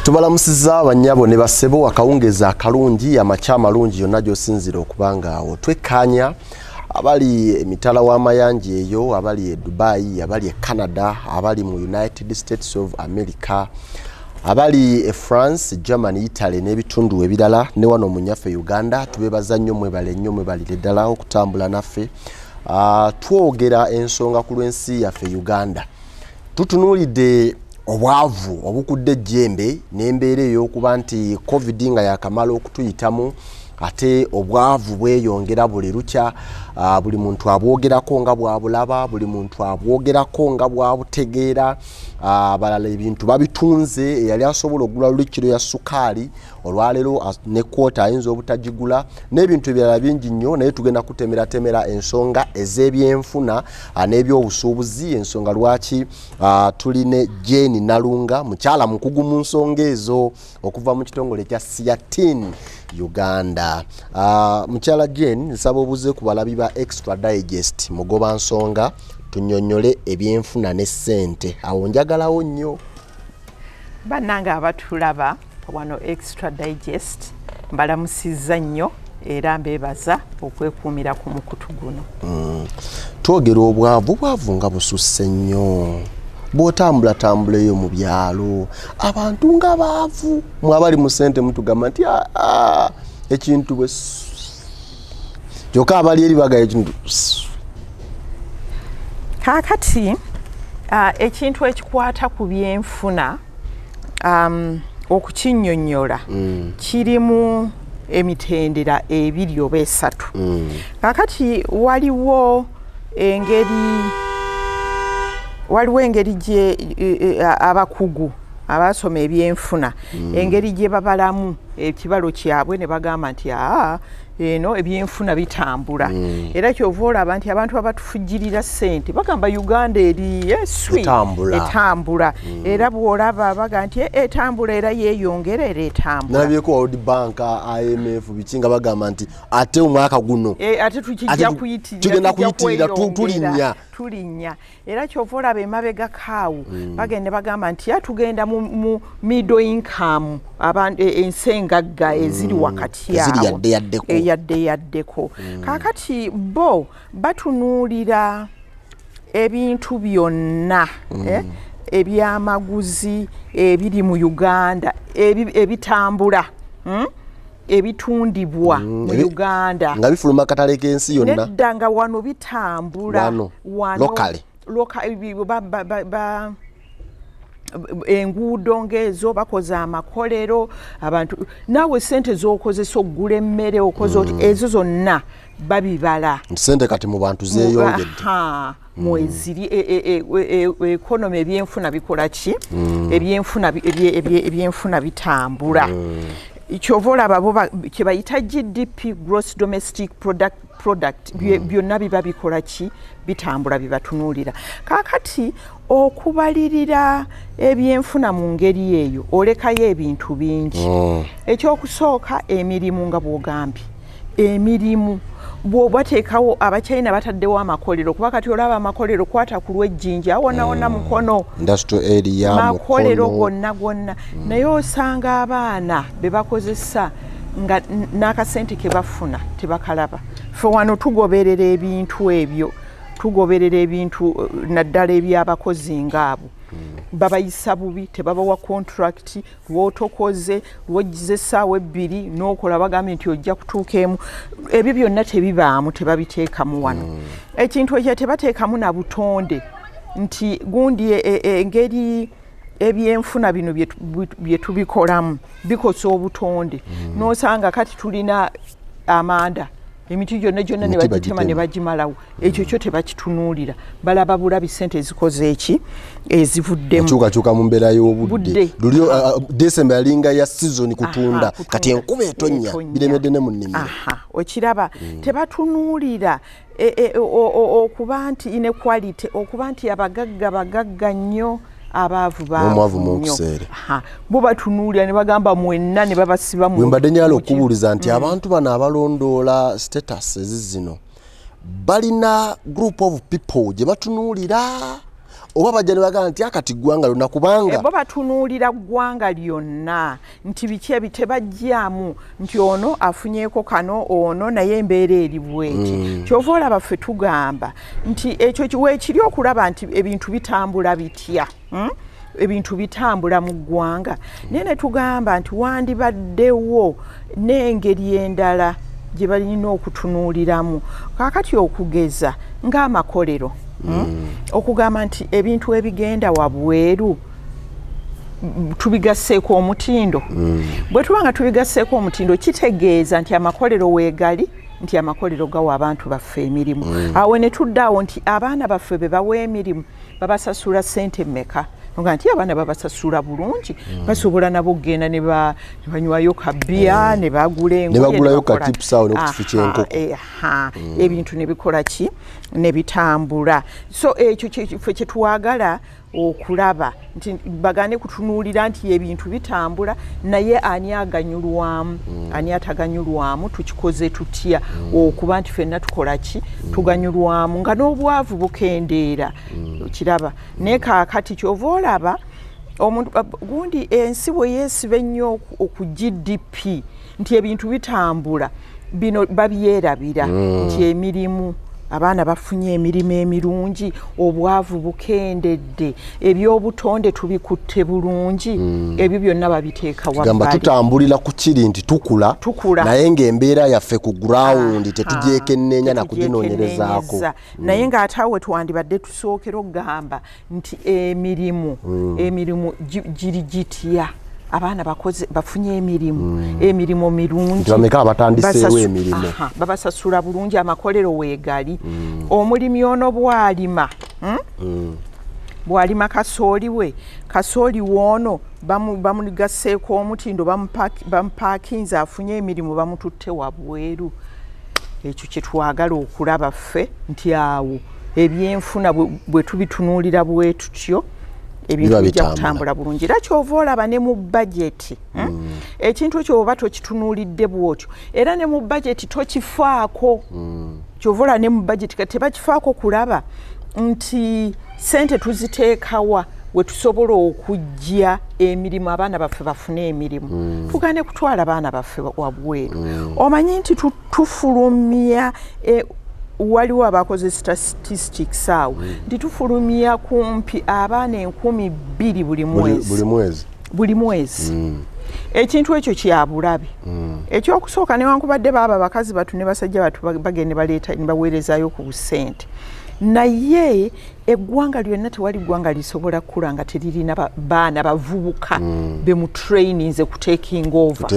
Tubalamusiza abanyabo ne basebo akawungeza akalungi amacha amalungi yonna gy'osinzira okubanga awo twekkaanya abali emitala w'amayanja eyo abali e Dubai abali e Canada abali mu United States of America abali e France Germany Italy n'ebitundu ebirala ne wano mu nyaffe Uganda tubebaza nnyo mwebale nnyo mwebalire ddala okutambula naffe twogera ensonga ku lw'ensi yaffe Uganda tutunuulidde obwavu obukudde jjembe n'embeera ey'okuba nti covid nga yakamala okutuyitamu ate obwavu bweyongera buli lukya buli muntu abwogerako nga bwabulaba buli muntu abwogerako nga bwabutegeera abalala ebintu babitunze eyali asobola okugula lulikiro ya sukaali olwaleero ne kwota ayinza obutagigula n'ebintu ebirala bingi nnyo naye tugenda kutemera ensonga ez'ebyenfuna n'ebyobusuubuzi ensonga lwaki tuline Jane Nalunga mukyala mukugu mu nsonga ezo okuva mu kitongole kya Siatin Uganda. Mukyala Jane nsaba obuze ku balabi ba Extra Digest mugoba nsonga tunyonyole ebyenfuna ne ssente awo njagalawo nnyo bannanga abatulaba wano Extra Digest mbalamusizza nnyo era mbebaza okwekuumira ku mukutu guno. Twogera obwavu nga bususse nnyo bw'otambula eyo mu byalo abantu nga baavu mwabali mu ssente mutugamba nti ekintu bwe kyokka abali eri bagaye ekintu kaakati ekintu ekikwata ku byenfuna okukinnyonnyola kirimu emitendera ebiri oba esatu. Kaakati waliwo engeri gye abakugu abasoma ebyenfuna engeri gye babalamu ekibalo kyabwe ne bagamba nti eno ebyenfuna bitambula era kyova olaba nti abantu abatufujjirira ssente bagamba Uganda eri etambula era bw'olaba baga nti etambula era yeeyongera era etambula nabyeko World Bank IMF bikinga bagamba nti ate omwaka guno ate tukijja kuyitirira tulinnya era kyova olaba emabega kaawo bagende bagamba nti tugenda mu middle income ensi engagga eziri wakati awo yaddeko kaakati bo batunuulira ebintu byonna ebyamaguzi ebiri mu Uganda ebitambula ebitundibwa mu Uganda nga bifuluma katereke ensi yonna nedda nga wano bitambula enguudo ng'ezo bakoze amakolero abantu naawe ssente z'okozesa okugula emmere okoze oti ezo zonna babibala ssente kati mu bantu zeeyongedde mweziri ekonomi ebyenfuna bikola ki ebyenfuna bitambula kyova olaba bo kye bayita GDP gross domestic product byonna biba bikola ki bitambula bibatunuulira kaakati okubalirira ebyenfuna mu ngeri eyo olekayo ebintu bingi ekyokusooka emirimu nga bw'ogambye emirimu bw'obateekawo Abachina bataddewo amakolero kuba kati olaba amakolero kwata ku lw'ejjinja awonawona mukono makolero gonna naye osanga abaana be bakozesa nga n'akasente ke bafuna tebakalaba fe wano tugoberera ebintu naddala ebyabakozi ngaabo babayisa bubi tebabawa contract lwotokoze lwogize essaawa ebbiri n'okola bagambye nti ojja kutuuka emu ebyo byonna tebibaamu tebabiteekamu wano ekintu ekyo tebateekamu na butonde nti gundi engeri ebyenfuna bino bye tubikolamu bikosa obutonde n'osanga kati tulina amanda emiti gyonna ne bagitema ne bagimalawo ekyo kyo tebakitunuulira balaba bulabi ssente ezikoze eki ezivuddemu kyukakyuka mu mbeera y'obudde lulyo December yalinga ya season kutunda kati enkuba etonnya biremedde ne mu nnimiro okiraba tebatunuulira okuba nti inequality okuba nti abagagga nnyo abaavu mu kuseere bo batunuulira ne bagamba mwenna ne babasiba mu mbadde nyala okubuuliza nti abantu bano abalondoola status ezizino balina group of people gye batunuulira oba bajja ne bagamba nti akati ggwanga lyonna kubanga bo batunuulira ggwanga lyonna nti biki ebitebajjamu nti ono afunyeeko kano ono naye embeera eri bweti kyova olaba ffe tugamba nti ekyo weekiri okulaba nti ebintu bitambula bitya ebintu bitambula mu ggwanga naye ne tugamba nti wandibaddewo n'engeri endala gye balina okutunuuliramu kaakati okugeza ng'amakolero okugamba nti ebintu ebigenda wabweru tubigasseeko omutindo bwe tuba nga tubigasseeko omutindo kitegeeza nti amakolero weegali nti amakolero gawa abantu baffe emirimu awo ne tuddaawo nti abaana baffe be bawa emirimu babasasula ssente mmeka nga nti abaana babasasula bulungi basobola nabo okgenda ne banywayo kabbiya ne bagula engoye ne bagulayo katipsawo n'okukifu ky'enkoko ebintu ne bikola ki ne bitambula so ekyo ffe kye twagala okulaba nti bagane kutunuulira nti ebintu bitambula naye ani aganyulwamu ani ataganyulwamu tukikoze tutya okuba nti ffenna tukola ki tuganyulwamu nga n'obwavu bukendeera kiraba naye kaakati kyova olaba omuntu gundi ensi bwe yeesiba ennyo ku GDP nti ebintu bitambula bino babyerabira nti emirimu abaana bafunye emirimu emirungi obwavu bukendedde ebyobutonde tubikutte bulungi ebyo byonna babiteeka wabbali gamba tutambulira ku kiri nti tukula naye ng'embeera yaffe ku ground tetugyekenneenya na kuginoonyerezaako naye ng'ate awo twandibadde tusookera okugamba nti emirimu giri gitya abaana bafunye emirimu mirungi bameka abatandiseewo emirimu babasasula bulungi amakolero weegali omulimi ono bw'alima kasooli woono bamugasseeko omutindo bamupaakinze afunye emirimu bamututte wabweru ekyo kye twagala okulaba ffe nti awo ebyenfuna bwe tubitunuulira bwe tutyo ebintu bijja kutambula bulungi era kyova olaba ne mu bajeti ekintu ekyo oba tokitunuulidde bwotyo era ne mu bajeti tokifaako kyova olaba ne mu bajeti kati tebakifaako kulaba nti ssente tuziteekawa we tusobola okujja emirimu abaana baffe bafune emirimu tugane kutwala abaana baffe wabweru omanyi nti tufulumya waliwo abakoze statistics awo nti tufulumya kumpi abaana 2,000 buli mwezi ekintu ekyo kyabulabe ekyokusooka newankubadde baaba bakazi batu ne basajja batu bagende baleeta ne baweerezaayo ku busente naye eggwanga lyonna tewali ggwanga lisobola kukula nga teririna baana bavubuka bemu traininze ku taking over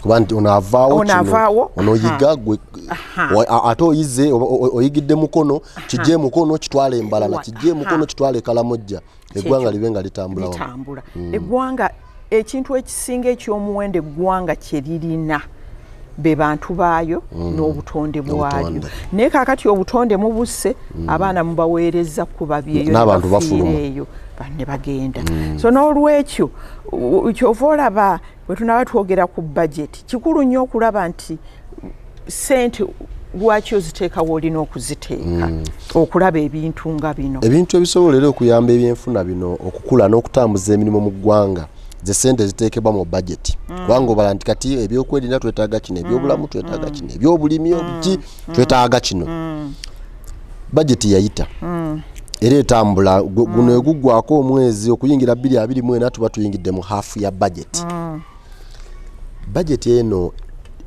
kuba nti onaavaawo onoyiga ate oyize oyigidde mukono kijje mukono kitwala embalala kijje mukono kitwalaekalamojja eggwanga libe nga litambula eggwanga ekintu ekisinga ekyomuwendo eggwanga kye lirina be bantu baayo n'obutonde bwalyo naye kaakati obutonde mubuse abaana mubaweereza kuba byeyo n'abantu bafuluma eyo ne bagenda so n'olwekyo kyova olaba bwe tunaba twogera ku budget kikulu nnyo okulaba nti ssente lwaki oziteekawo olina okuziteeka okulaba ebintu nga bino ebintu ebisobolera okuyamba ebyenfuna bino okukula n'okutambuza emirimu mu ggwanga ze sente ziteekebwa mu budget kubanga obala nti kati ebyokwerinda twetaaga kino ebyobulamu twetaaga kino ebyobulimi obuki twetaaga kino budget yayita era etambula guno eguggwako omwezi okuyingira 2024 tuba tuyingidde mu hafu ya budget budget eno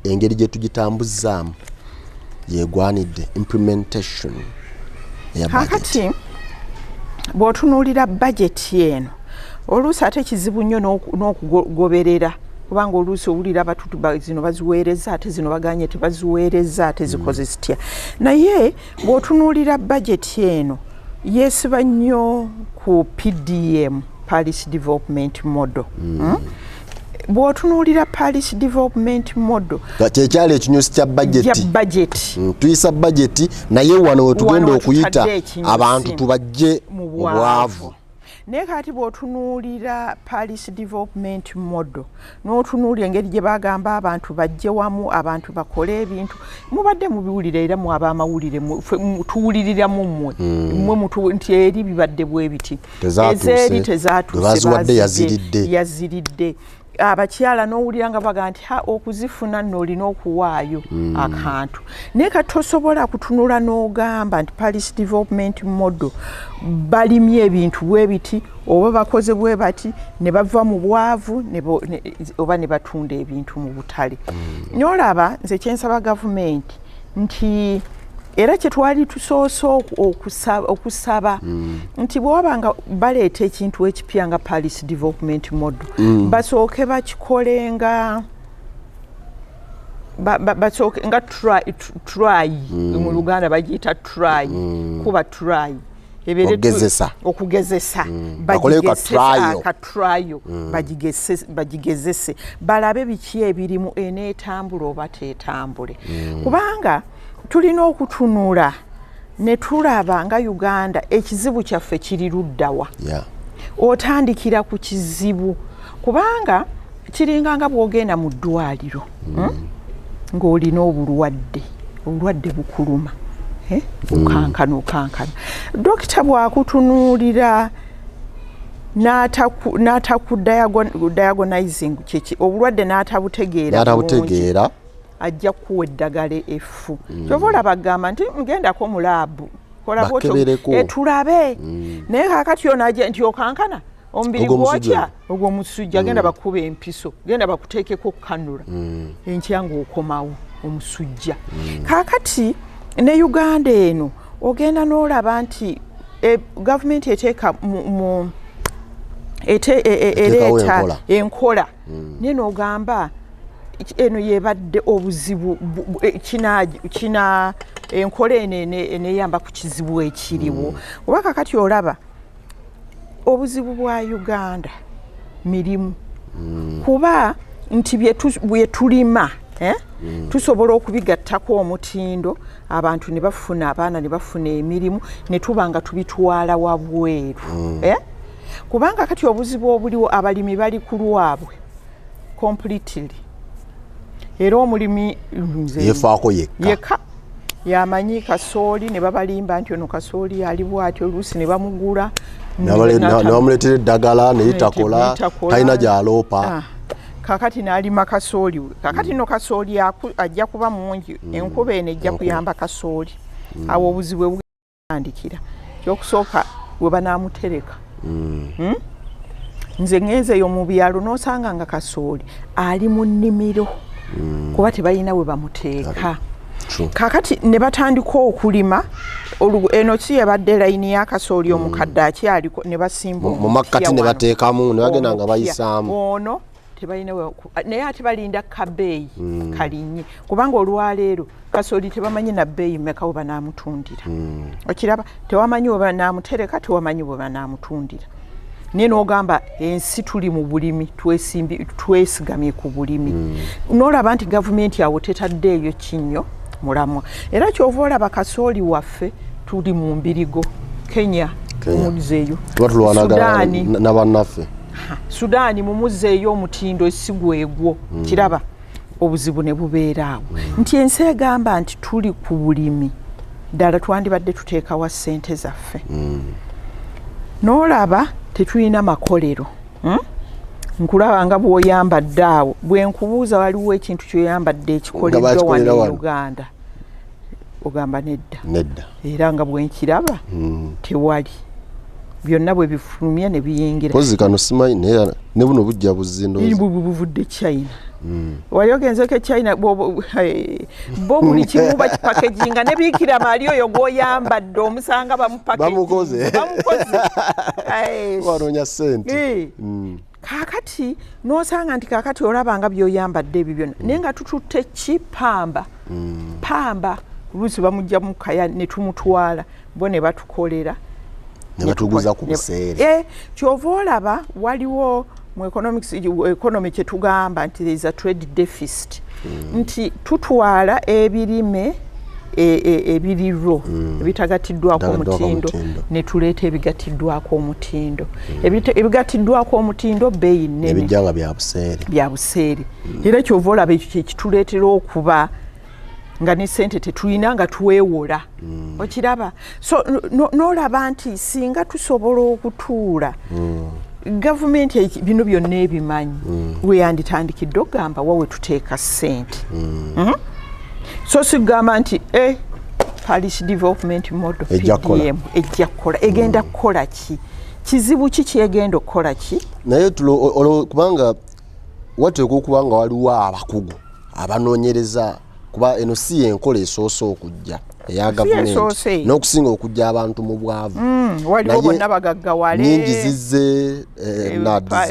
engeri gye tugitambuzaamu yegwanidde implementation ya budget kakati bw'otunuulira budget eno oluusi ate kizibu nnyo n'okugoberera kubanga oluusi owulira abatutu zino baziweereza ate zino baganye tebaziweereza ate zikoze zitya naye bw'otunuulira bajeti eno yeesiba nnyo ku PDM Policy Development Model bw'otunuulira Policy Development Model kyekyali ekinyusi kya bajeti tuyisa bajeti naye wano we tugenda okuyita abantu tubajje mu bwavu naye kati bw'otunuulira Paris Development Model n'otunuulira engeri gye bagamba abantu bajje wamu abantu bakole ebintu mubadde mubiwulira era mu ab'amawulire tuwuliriramu mmwe nti eri bibadde bwe biti ezeeri tezaatuuse yaziridde abakyala n'owulira nga baga nti okuzifuna nno olina okuwaayo akantu naye kati tosobola kutunula n'ogamba nti Paris Development Model balimye ebintu bwe biti oba bakoze bwe bati ne bava mu bwavu oba ne batunda ebintu mu butale n'olaba nze kyensaba gavumenti nti era kye twali tusoose okusaba nti bw'wabanga baleeta ekintu ekipya nga Paris Development Model basooke bakikole nga try mu Luganda bagiyita try kuba try okugezesa bagigezese balabe biki ebirimu eneetambula oba teetambule kubanga tulina okutunula ne tulaba nga Uganda ekizibu kyaffe kiri luddawa otandikira ku kizibu kubanga kiringa nga bw'ogenda mu ddwaliro ng'olina obulwadde bukuluma okankana dokita bw'akutunuulira n'atakudiagonizing obulwadde n'atabutegeera ajja kuwa eddagala effu kyova olaba agamba nti ngendako mu laabu tulabe naye kaakati onajja nti okankana omubiri gwotya ogwo omusujja genda bakuba empiso genda bakuteekeko kanula enkya ng'okomawo omusujja kaakati ne Uganda eno ogenda n'olaba nti gavumenti eteeka ereeta enkola naye n'ogamba eno yebadde obuzibu kina enkola eneyamba ku kizibu ekiriwo oba kakati olaba obuzibu bwa Uganda mirimu kuba nti bye tulima tusobola okubigattako omutindo abantu ne bafuna abaana ne bafuna emirimu ne tuba nga tubitwala wabweru kubanga kati obuzibu obuliwo abalimi bali ku lwabwe completely era omulimi yefaako yekka yamanyi kasooli ne babalimba nti ono kasooli ali bw'atyo oluusi ne bamugula ne bamuleetera eddagala ne litakola talina gy'aloopa kakati n'alima kasooli we kakati no kasooli ajja kuba mungi enkuba eno ejja kuyamba kasooli awo obuzibu bwandikira kyokusooka we banaamutereka nze ngenzeeyo mu byalo n'osanga nga kasooli ali mu nnimiro kuba tebalina we bamuteeka kakati ne batandika okulima eno si yabadde layini ya kasooli omukadde akyaliko ne basimba mu makkati ne bateekamu ne bagenda nga bayisaamu ono tebalina naye ate balinda kabeeyi kalinnye kubanga olwaleero kasooli tebamanyi na bbeeyi mmeka we banaamutundira okiraba tewamanyi we banaamutereka tewamanyi we banaamutundira naye n'ogamba ensi tuli mu bulimi twesigamye ku bulimi n'olaba nti gavumenti awo tetaddeeyo kinnyo mulamwa era kyova olaba kasooli waffe tuli mu mbirigo Kenya mumuzeeyo Sudaani n'abannaffe Sudaani mumuzeeyo omutindo esigwegwo kiraba obuzibu ne bubeera awo nti ensi egamba nti tuli ku bulimi ddala twandibadde tuteekawa ssente zaffe n'olaba tetulina makolero nkulaba nga bw'oyambadde awo bwe nkubuuza waliwo ekintu kyoyambadde ekikoleddwa wano e Uganda ogamba nedda era nga bwe nkiraba tewali byonna bwe bifulumya ne biyingira kozi kano simanyi ne buno bujja buzindozi buvudde China wali ogenzeko e China bo buli kimu bakipakeginga ne biikira maali oyo gw'oyambadde omusanga bamukoze wanoonya ssente kaakati n'osanga nti kaakati olabanga by'oyambadde ebyo byonna naye nga tututte pamba oluusi bamugja mu kaya ne tumutwala bo ne batukolera ne batuguza ku buseere kyova olaba waliwo mu economy kye tugamba nti there is a trade deficit nti tutwala ebirime ebiriro ebitagatiddwako omutindo ne tuleeta ebigatiddwako omutindo ebigatiddwako omutindo beeyi nnene ebijjanga bya buseere era kyova olaba ekyo kituleetera okuba nga ne ssente tetulina nga tuweewola okiraba so n'olaba nti singa tusobola okutuula gavumenti bino byonna ebimanyi weyanditandikidde okugamba wawe tuteeka ssente so sigamba nti parish development model PDM ejja kukola egenda kukola ki kizibu ki kyegenda okukola ki naye kubanga wateekwa okuba nga waliwo abakugu abanoonyereza kuba eno si enkola esoose okujja eya gavumenti n'okusinga okujja abantu mu bwavu waliwo bonna bagaggawale nyingi zizze NADS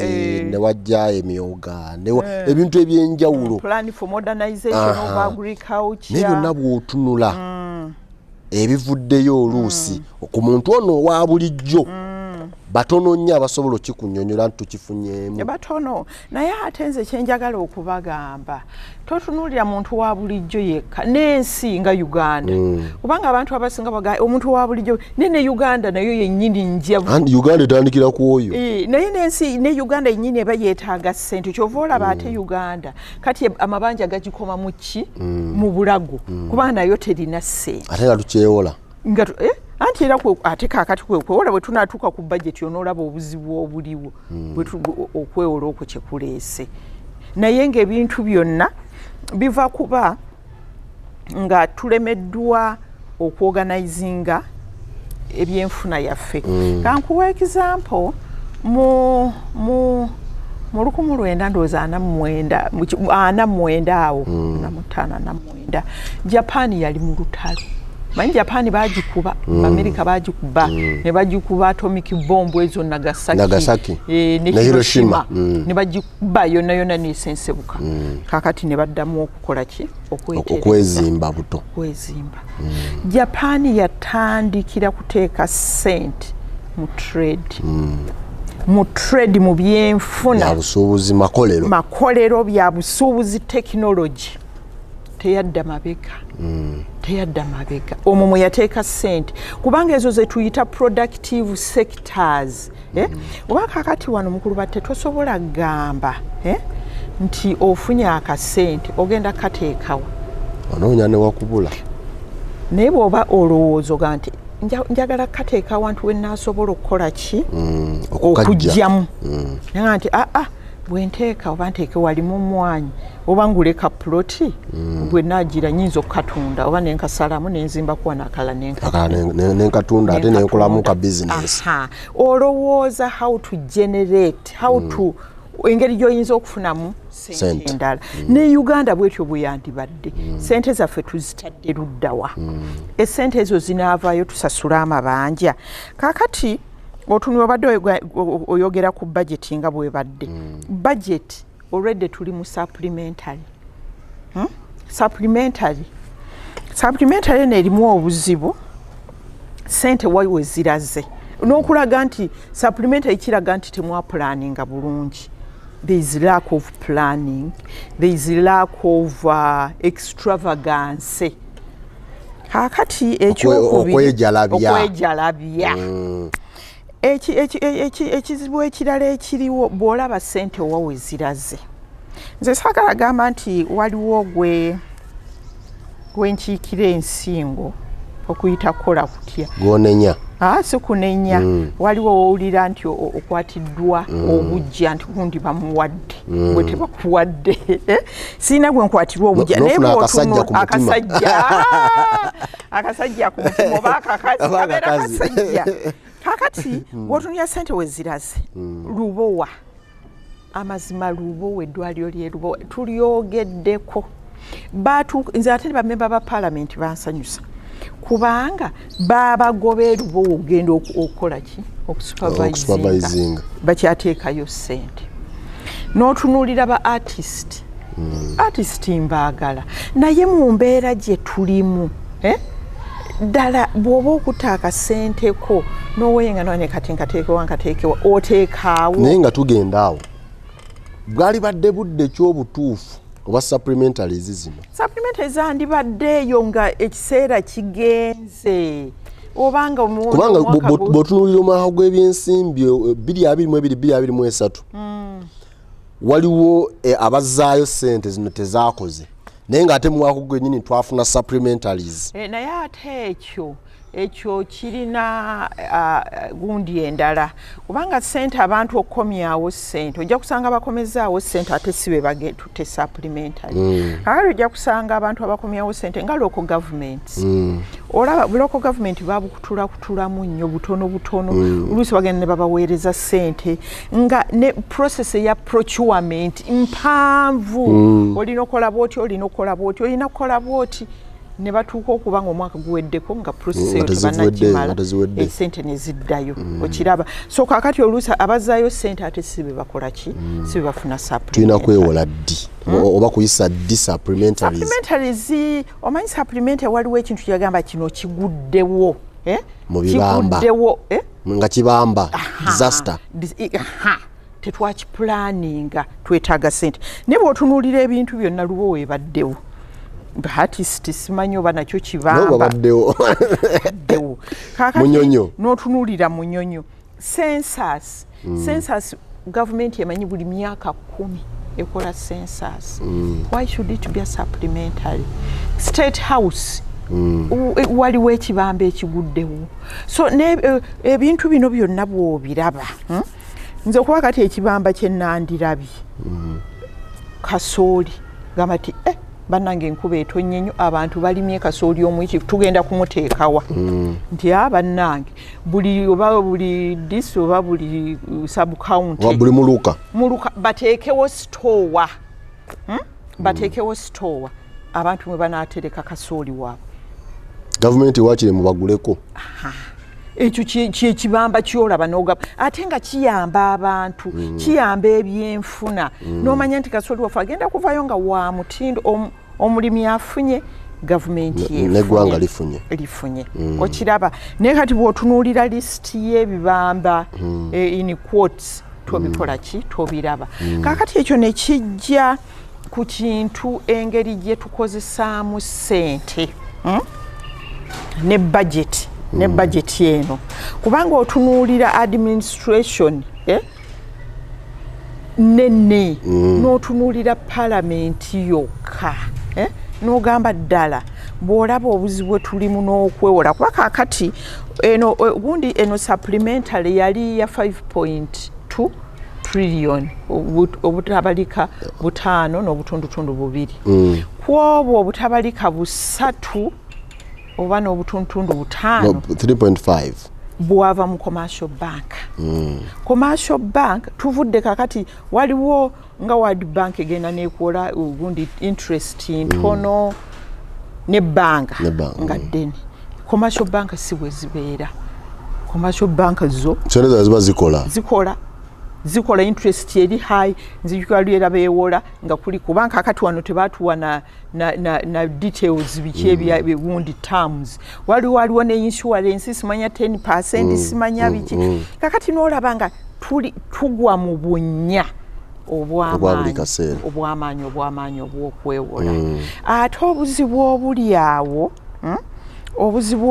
ne wajja emyoga ebintu ebyenjawulo plan for modernization of agriculture ne byonna bw'otunula ebivuddeyo oluusi ku muntu ono owa bulijjo batono nnyo abasobola okikunnyonnyola nti tukifunyeemu batono naye ate nze kyenjagala okubagamba totunuulira muntu wa bulijjo yekka n'ensi nga Uganda kubanga abantu abasinga bagaa omuntu wa bulijjo ne Uganda nayo yennyini njavu Uganda etandikira ku oyo naye n'ensi ne Uganda yennyini eba yeetaaga ssente kyova olaba ate Uganda kati amabanja gagikoma mu ki mu bulago kubanga nayo terina ssente ate nga tukyewola anti era ate kaakati kwewola bwe tunaatuuka ku budget onoolaba obuzibu obuliwo okwewola okwo kyekuleese naye ng'ebintu byonna biva kuba nga tulemeddwa okuorganizinga ebyenfuna yaffe kankuwa example mu 1949 awo 1949 Japan yali mu lutalo manyi Japan bagikuba America bagikuba ne bagikuba atomic bomb ezo Nagasaki ne Hiroshima ne bagikuba yonna nesensebuka kakati ne baddamu okukola ki okwezimba buto Japan yatandikira kuteeka ssente mu trade mu byenfuna busuubuzi makolero bya busuubuzi technology teyadda mabega omwo mwe yateeka ssente kubanga ezo ze tuyita productive sectors oba kakati wano mukulu batte tosobola gamba nti ofunye akasente ogenda kateekawa onoonya ne wakubula naye bw'oba olowooza oga nti njagala kateeka awantu we naasobola okukola ki okujjamu naye nti bwenteeka oba nteeke walimu omwanyi oba nguleka ploti bwe naagira nyinza okukatunda oba nenkasalamu nenzimbakuwa nakala nenkatunda ate nenkolamu ka business olowooza how to generate how to engeri gy'oyinza okufunamu sente endala ne Uganda bwetyo bwe yandibadde sente zaffe tuzitadde luddawa essente ezo zinaavaayo tusasula amabanja kakati otunula obadde oyogera ku budget nga bwebadde budget already tuli mu supplementary supplementary neerimu obuzibu sente wayiwe ziraze n'okulaga nti supplementary kiraga nti temwapulaninga bulungi. There is lack of planning, there is lack of extravagance. Kakati okwejalabya ekizibu ekirala ekiriwo bw'olaba ssente owawe ziraze. Nze saagala gamba nti waliwo gwenkiikira ensingo okuyita kola kutya gwonenya si kunenya waliwo wowulira nti okwatiddwa obujja nti gundi bamuwadde bwe tebakuwadde siina gwe nkwatirwa obujja naye akasajja ku mutima oba akasajja kakati bw'otunulira ssente we ziraze lubowa amazima lubowa eddwaliro lye lubowa tulyogeddeko nze ate bamemba ba paalamenti bansanyusa kubanga babagobe lubowa ogenda okukola ki okusupervisinga bakyateekayo ssente n'otunuulira ba artist mbaagala naye mu mbeera gye tulimu ddala bw'oba okutta akasenteko n'oweyenga none kati nkateekewa oteekaawo naye nga tugenda awo bwali badde budde ky'obutuufu oba supplementaries zino supplementaries zandibaddeeyo nga ekiseera kigenze obanga kubanga bw'otunuulira omwaka gw'ebyensimbi 2022-2023 waliwo abazaayo ssente zino tezaakoze naye ng'ate mu mwaka gwennyini twafuna supplementaries naye ate ekyo kirina gundi endala kubanga ssente abantu okukomyawo ssente ojja kusanga bakomezaawo ssente ate si be bagentute supplementary kakati ojja kusanga abantu abakomyawo ssente nga local governments olaba local government babukutulakutulamu nnyo butono oluusi bagenda ne babaweereza ssente nga ne process eya procurement mpanvu olina okola bwoti olina kukola bwoti ne batuuka okuba nga omwaka guweddeko nga process eyo tebannagimala esente ne ziddayo okiraba so kakati oluusi abazaayo ssente ate si be bakola ki si be bafuna tulina kwewola ddi oba kuyisa ddi supplementaries omanyi supplementary waliwo ekintu kyagamba kino kiguddewo mu bibamba nga kibamba disaster tetwakipulaninga twetaaga ssente naye bw'otunuulira ebintu byonna luwo weebaddewo artist simanyi oba nakyo kibamba munyonyo n'otunuulira munyonyo census government emanyi buli myaka 10 ekola census why should it be a supplementary state house waliwo ekibamba ekiguddewo so ebintu bino byonna bw'obiraba nze okuba kati ekibamba kye nandirabye kasooli gamba ti bannange enkuba etonnye nnyo abantu balimye kasooli omwiki tugenda kumuteekawa nti bannange buli disi oba buli sub county buli muluka bateekewo store abantu mwe banaatereka kasooli waabwe gavumenti wakire mubaguleko ekyo kyekibamba kyolaba n'ogaba ate nga kiyamba abantu kiyamba ebyenfuna n'omanya nti kasooli waffe agenda kuvayo nga wa mutindo omulimi afunye gavumenti neggwanga lifunye okiraba naye kati bw'otunuulira lisiti y'ebibamba in quotes tobikola ki tobiraba kaakati ekyo ne kijja ku kintu engeri gye tukozesaamu ssente ne budget ne budget eno kubanga otunuulira administration nene n'otunuulira palamenti yokka n'ogamba ddala bw'olaba obuzibu bwe tulimu n'okwewola kuba kaakati gundi eno supplementary yali ya 5.2 trillion obutabalika 5 n'obutundutundu 2 kwobwo obutabalika 3 oba n'obutundutundu 5 3.5 bwava mu commercial bank commercial bank tuvudde kakati waliwo nga World Bank egenda nekola ugundi interest ntono ne bank nga ddene commercial bank si bwe zibeera commercial bank zo zikola interest eri high nzijukalira beewola nga kuli ku bank akati wano tebatuwa na details biki ebigundi terms waliwo ne insurance simanya 10% simanya biki kakati n'olaba nga tugwa mu bunnya obw'amaanyi obw'okwewola ate obuzibu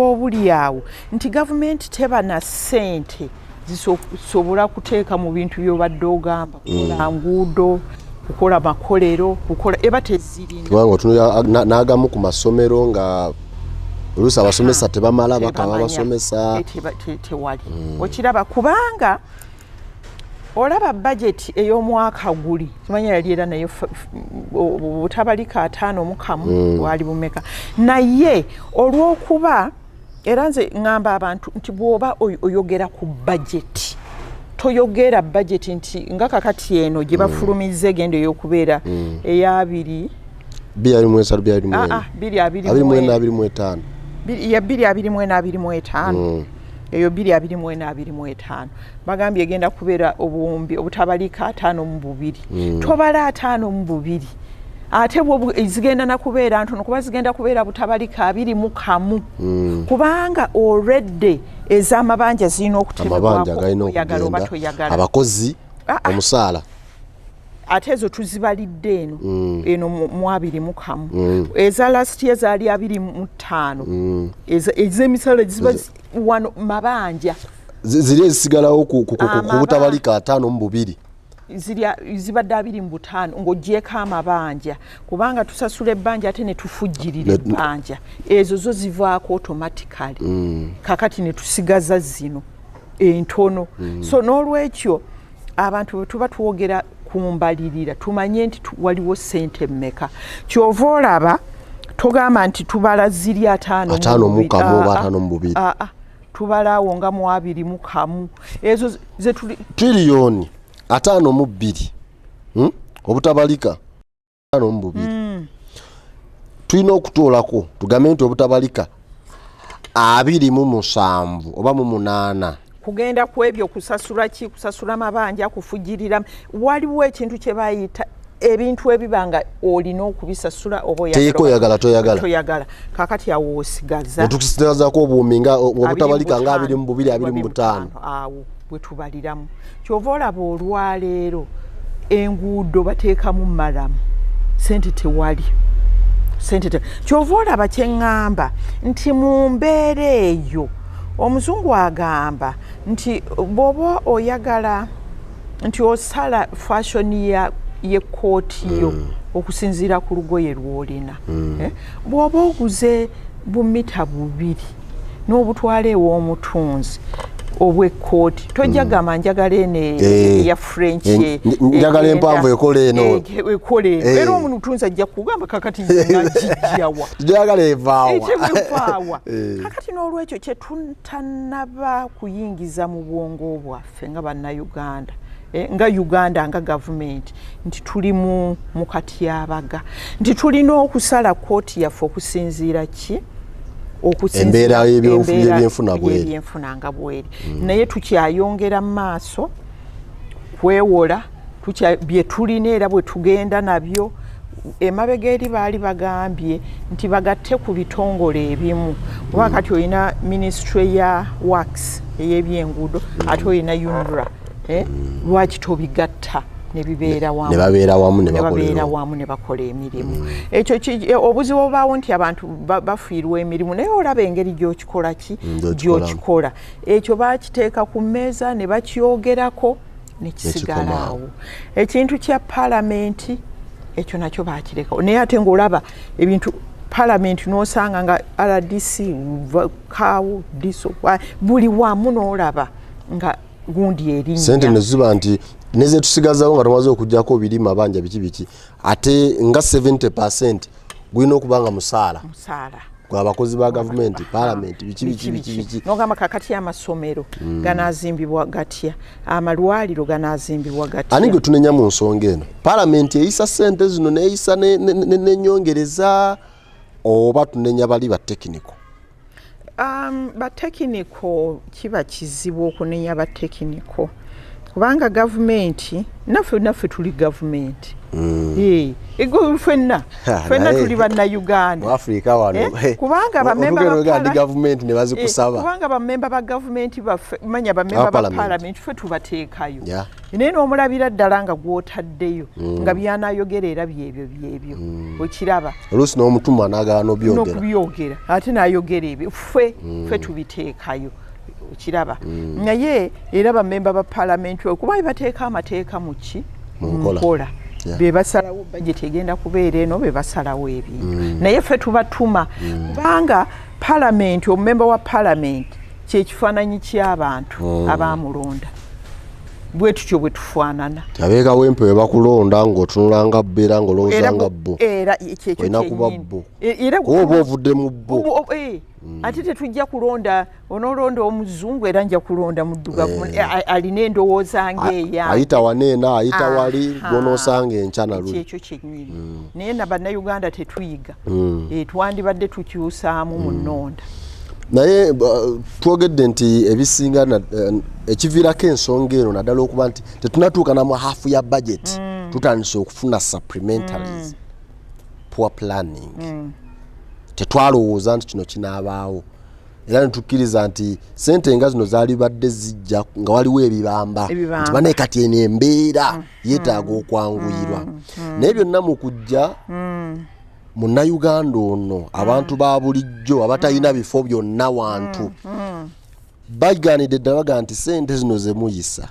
obuli awo nti gavumenti teba na ssente zisobola kuteeka mu bintu by'obadde ogamba kukola nguudo kukola makolero kukola eba tezirina kubanga otunulira n'agamu ku masomero nga oluusi abasomesa tebamala bakaba basomesa tewali okiraba kubanga olaba budget ey'omwaka guli kimanya yali era nayo butabalika 5 mu kamu wali bumeka naye olw'okuba era nze ngamba abantu nti bwoba oyogera ku budget toyogera budget nti nga kakati eno gye bafulumize gende y'okubeera eya 2 eyo 225 bagambye egenda kubeera obuwumbi obutabalika 5 mu 2 tobala 5 mu 2 ate bwo zigenda na kubeera ntono kuba zigenda kubeera butabalika 2 mu kamu kubanga already ez'amabanja zirina okutebebwako oyagala oba toyagala abakozi omusaala ate ezo tuzibalidde eno mu 21 eza last year zaali 25 ez'emisale ziba wano mabanja ziri ezisigalawo ku butabalika 5 mu 2 zibadde 25 ng'oggyeko amabanja kubanga tusasula ebbanja ate ne tufujjirira ebbanja ezo zo zivaako automatically kakati ne tusigaza zino entono so n'olwekyo abantu bwe tuba tuwogera kumbalirira tumanye nti waliwo ssente mmeka kyova olaba togamba nti tubala ziri 5 mu 2 tubalaawo nga mu 21 ezo ze tuli triliyoni 5 mu 2 obutabalika 5 mu 2 tulina okutoolako tugambe nti obutabalika 27 oba mu 8 kugenda ku ebyo kusasula mabanja kufujirira waliwo ekintu kye bayita ebintu ebibanga olina okubisasula oba toyagala kakati awo osigaza tukusigazaako obuuminga obutabalika nga 2 mu 2 2 mu 5 awo bwe tubaliramu kyova olaba olwaleero enguudo bateekamu malamu sente tewali kyova olaba kyeŋŋamba nti mu mbeera eyo omuzungu agamba nti bw'oba oyagala nti osala fashoni y'ekkooti yo okusinziira ku lugoye lw'olina bw'oba oguze bumita 2 n'obutwala ew'omutunzi obw'ekkooti tojja gamba njagala eno ya French njagala empanvu ekola eno era omutunzi ajja kugamba kakati ngajijjawa njagala evaawa kakati n'olwekyo kye tutanaba kuyingiza mu bwongo bwaffe nga bannayuganda nga Uganda nga gavumenti nti tuli mu katyabaga nti tulina okusala kkooti yaffe okusinziira ki embeera y'ebyenfuna bweri naye tukyayongera mu maaso kwewola bye tulina era bwe tugenda nabyo emabega eri baali bagambye nti bagatte ku bitongole ebimu kuba kati olina ministry ya works ey'ebyenguudo ate olina UNRA lwaki tobigatta nebabeera wamu ne bakola emirimu ekyo obuzibu obaawo nti abantu bafiirwa emirimu naye olaba engeri gy'okikola ekyo bakiteeka ku mmeeza ne bakyogerako nekisigalawo ekintu kya palamenti ekyo nakyo bakirekawo naye ate ng'olaba ebintu palamenti n'osanga nga RDC kaawo diso buli wamu n'olaba nga gundi erinnya sente neziba nti neze tusigazawo nga tumaze okujjako ebiri mabanja biki ate nga 70% gwina okubanga musaala kwa abakozi ba gavumenti palamenti biki nogamba kakati amasomero ganazimbibwa gatya amalwaliro ganazimbibwa gatya ani gwe tunenya mu nsonga eno palamenti eyisa sente zino neyisa n'ennyongereza oba tunenya bali ba technical ba technical kiba kizibu okunenya ba technical kubanga gavumenti naffe tuli gavumenti ego fenna tuli bannayuganda mu Afrika wano kubanga bamemba gavumenti ne bazikusaba kubanga bamemba ba gavumenti baffe manya bamemba ba parliament ffe tubateekayo naye n'omulabira ddala nga gw'otaddeyo nga byanayogera era byebyo okiraba oluusi n'omutuma n'agaana n'okubyogera ate n'ayogera ebyo ffe tubiteekayo okiraba naye era bamemba ba parliament kuba bateeka amateeka mu nkola be basalawo budget egenda kubeera eno be basalawo ebintu naye ffe tubatuma kubanga parliament omumemba wa parliament kyekifaananyi ky'abantu abamulonda bwe tutyo bwe tufaanana abeekawo empewe bakulonda ng'otunulanga bbeera ng'olowooza nga bbo olina kuba bbo oba ovudde mu bbo ate tetujja kulonda onoolonda omuzungu era nja kulonda muddugavu alina endowooza ng'eyange ayita waneena ayita wali gwonoosanga enkya luli ekyo kyennyini naye na bannayuganda tetuyiga twandibadde tukyusaamu mu nnonda naye twogedde nti ebisinga ekiviirako ensonga eno naddala okuba nti tetunatuuka namu haafu ya budget tutandise okufuna supplementaries poor planning tetwalowooza nti kino kinaabaawo era netukkiriza nti sente nga zino zaali badde zijja nga waliwo ebibamba nti bane kati eno embeera yeetaaga okwanguyirwa naye byonna mu kujja munnayuganda ono abantu ba bulijjo abatalina bifo byonna wantu baganidde ddala baga nti sente zino ze muyisa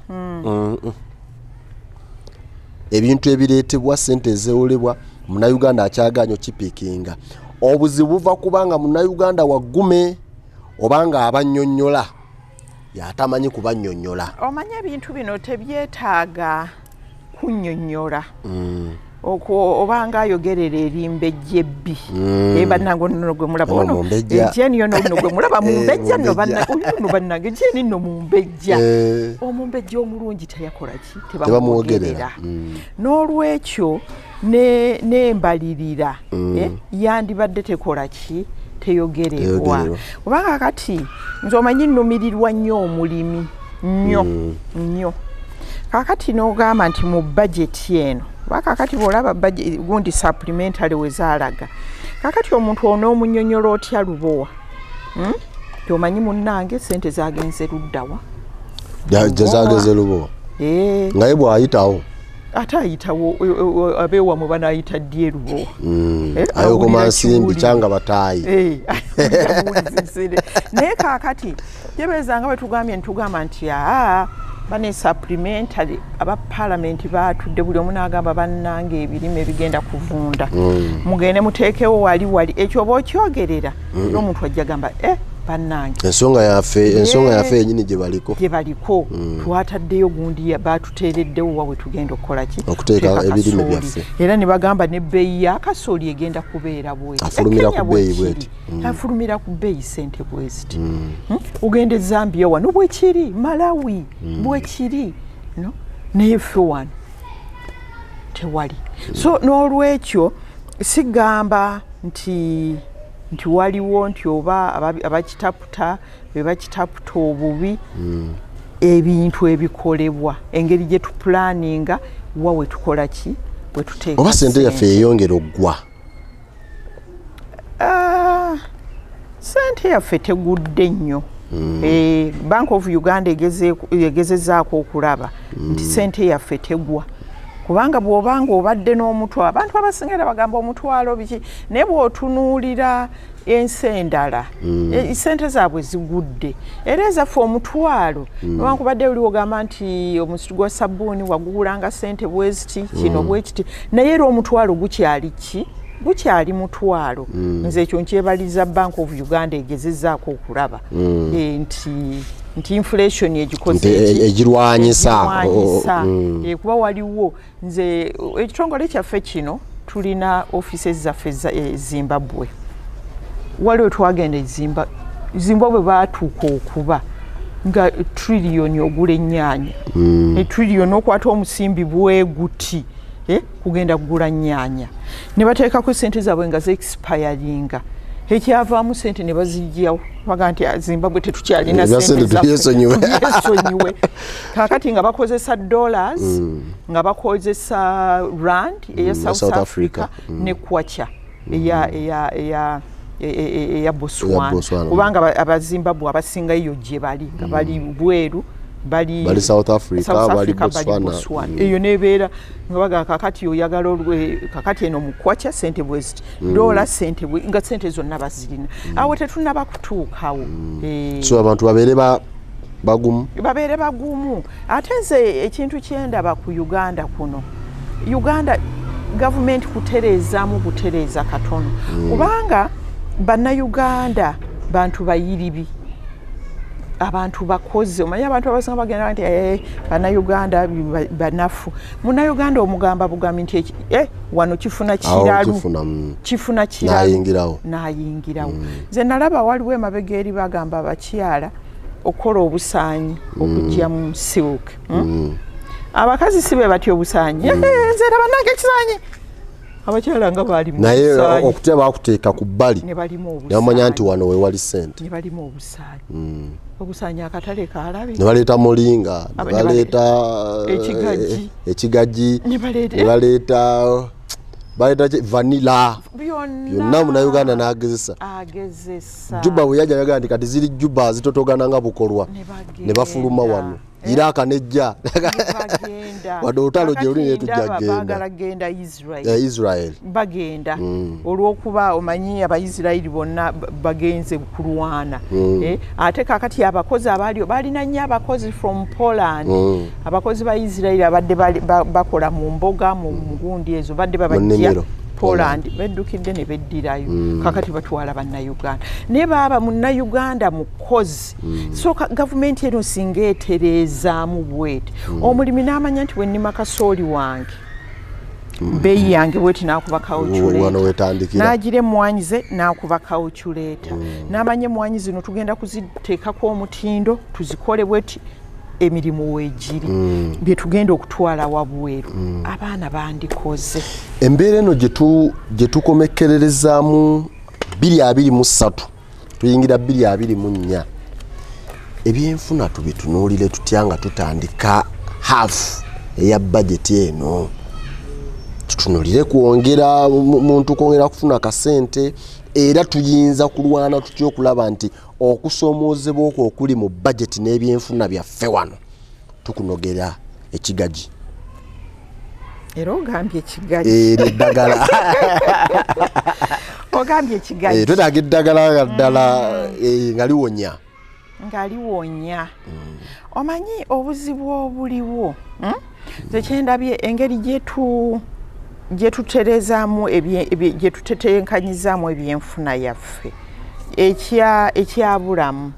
ebintu ebireetebwa sente ezeolebwa munnayuganda akyaganya okipiikinga obuzibu buva kubanga munnayuganda waggume obanga abannyonnyola yatamanyi kubannyonnyola omanya ebintu bino tebyetaaga kunnyonnyola obanga ayogerera erimba ejjebbi bannange nno gwe mulaba ono ejjeni yo nno gwe mulaba mumbejja nno bannange ejjeni nno mumbejja omumbejja omulungi teyakola ki tebamwogerera n'olwekyo n'embalirira yandibadde tekola ki teyogerebwa obanga kati nze omanyi nnumirirwa nnyo omulimi nnyo kakati n'ogamba nti mu bajeti eno kakati bw'olaba gundi supplementary wezaalaga kakati omuntu onoomunnyonnyola otya lubowa tomanyi munnange sente zagenze luddawa zagenze lubowa nga ye bw'ayitawo ate ayitawo abeewamwe banaayita ddy lubowa ayogoma nsimbi kyanga bataayi naye kakati yebeezanga bwe tugambye ntugamba nti bane supplementary aba parliament batudde buli omu n'agamba bannange ebirime bigenda kuvunda mugende muteekewo wali ekyo oba okyogerera n'omuntu ajja gamba bannange ensonga yaffe enyini gye baliko twataddeyo gundi batuteereddewo wawe tugenda okukola ki okuteeka ebirime byaffe era ne bagamba n'ebbeeyi y'akasooli egenda kubeera bweti afulumira ku bbeeyi bweti afulumira ku bbeeyi sente bweziti ugende Zambia wano bwekiri Malawi bwekiri naye ffe wano tewali so n'olwekyo sigamba nti waliwo nti oba abakitaputa be bakitaputa obubi ebintu ebikolebwa engeri gye tupulaninga wawe tukola ki bwe tuteeka oba sente yaffe yeyongera oggwa sente yaffe tegudde nnyo Bank of Uganda egezezaako okulaba nti sente yaffe tegwa kubanga bw'obanga obadde n'omutwalo abantu abasingira bagamba omutwalo biki naye bw'otunuulira ensi endala sente zaabwe zigudde era ezaffe omutwalo newankubadde oli ogamba nti omusitu gwa sabbuuni wagugulanga sente bweziti kino bwekiti naye era omutwalo gukyali ki gukyali mutwalo nze ekyo nkyebaliza Bank of Uganda egezezaako okulaba nti inflation egirwanyisa kuba waliwo nze ekitongole kyaffe kino tulina offices zaffe Zimbabwe waliwo twagenda Zimbabwe baatuuka okuba nga trillion ogula ennyaanya trillion okwata omusimbi bweguti kugenda kugula nnyaanya ne bateekako sente zaabwe nga ze-expiringa ekyavaamu sente ne bazijjawo baga nti Zimbabwe tetukyalina senteyesonyiwe kakati nga bakozesa dollars nga bakozesa rand eya South Africa ne kwacha eya Botswana kubanga abazimbabwe abasingayo gye bali nga bali bweru bali South Africa bali Botswana eyo nebeera nga baga kakati oyagala kakati eno mukwacha sente bweziti dola sente nga sente zonna bazirina awo tetunaba kutuukawo so abantu babeere bagumu ate nze ekintu kyendaba ku Uganda kuno Uganda government kutereezaamu butereeza katono kubanga bannayuganda bantu bayiribi abantu bakoze omanyi abantu abasinga bagenda nti bannayuganda banafu munnayuganda omugamba bugambi nti wano kifuna kiralu n'ayingirawo nze nalaba waliwo emabega eri bagamba abakyala okukola obusaanyi okujja mu silk abakazi si be batya obusaanyi nze bannange ekisaanyi abakyala nga bali naye okutya bakuteeka ku bbali nebamanya nti wano wewali sente ne balimu obusaanyi obusaanyi akatale kaalabi ne baleeta mulinga ne baleeta ekigajji ne baleeta bayita vanilla byonna Munnayuganda n'agezesa Juba bwe yajja yagamba nti kati ziri Juba zitotogana nga bukolwa ne bafuluma wano Iraka nejja wadde olutalo gye luli ne tujja genda Israel bagenda olw'okuba omanyi Abayisirayiri bonna bagenze kulwana ate kakati abakozi abaaliyo balina nnyo abakozi from Poland abakozi ba Israel abadde bakola mu mboga mu ngundi ezo badde babajja Poland beddukidde ne beddirayo kakati batwala bannayuganda ne baba munnayuganda mukozi so gavumenti eno singa etereezaamu bweti omulimi n'amanya nti wennima kasooli wange beeyi yange bweti n'akuba kawuculeta n'agira emmwanyi ze n'akuba kawuculeta n'amanya emmwanyi zino tugenda kuziteekako omutindo tuzikole bweti emirimu weegiri bye tugenda okutwala wabweru abaana bandikoze embeera eno gye tukomekkererezaamu 2023 tuyingira 2024 ebyenfuna tubitunuulire tutya nga tutandika half eya bajeti eno tutunulire kwongera muntu kwongera kufuna kasente era tuyinza kulwana tutya okulaba nti okusoomoozebwa okwo okuli mu bajeti n'ebyenfuna byaffe wano tukunogera ekigaji era ogambye ekigaji eddagala ogambye ekigaji twetaaga eddagala nga ddala nga liwonya omanyi obuzibu obuliwo nze kyendabye engeri gye tutereezaamu gye tutetenkanyizaamu ebyenfuna yaffe ekyabulamu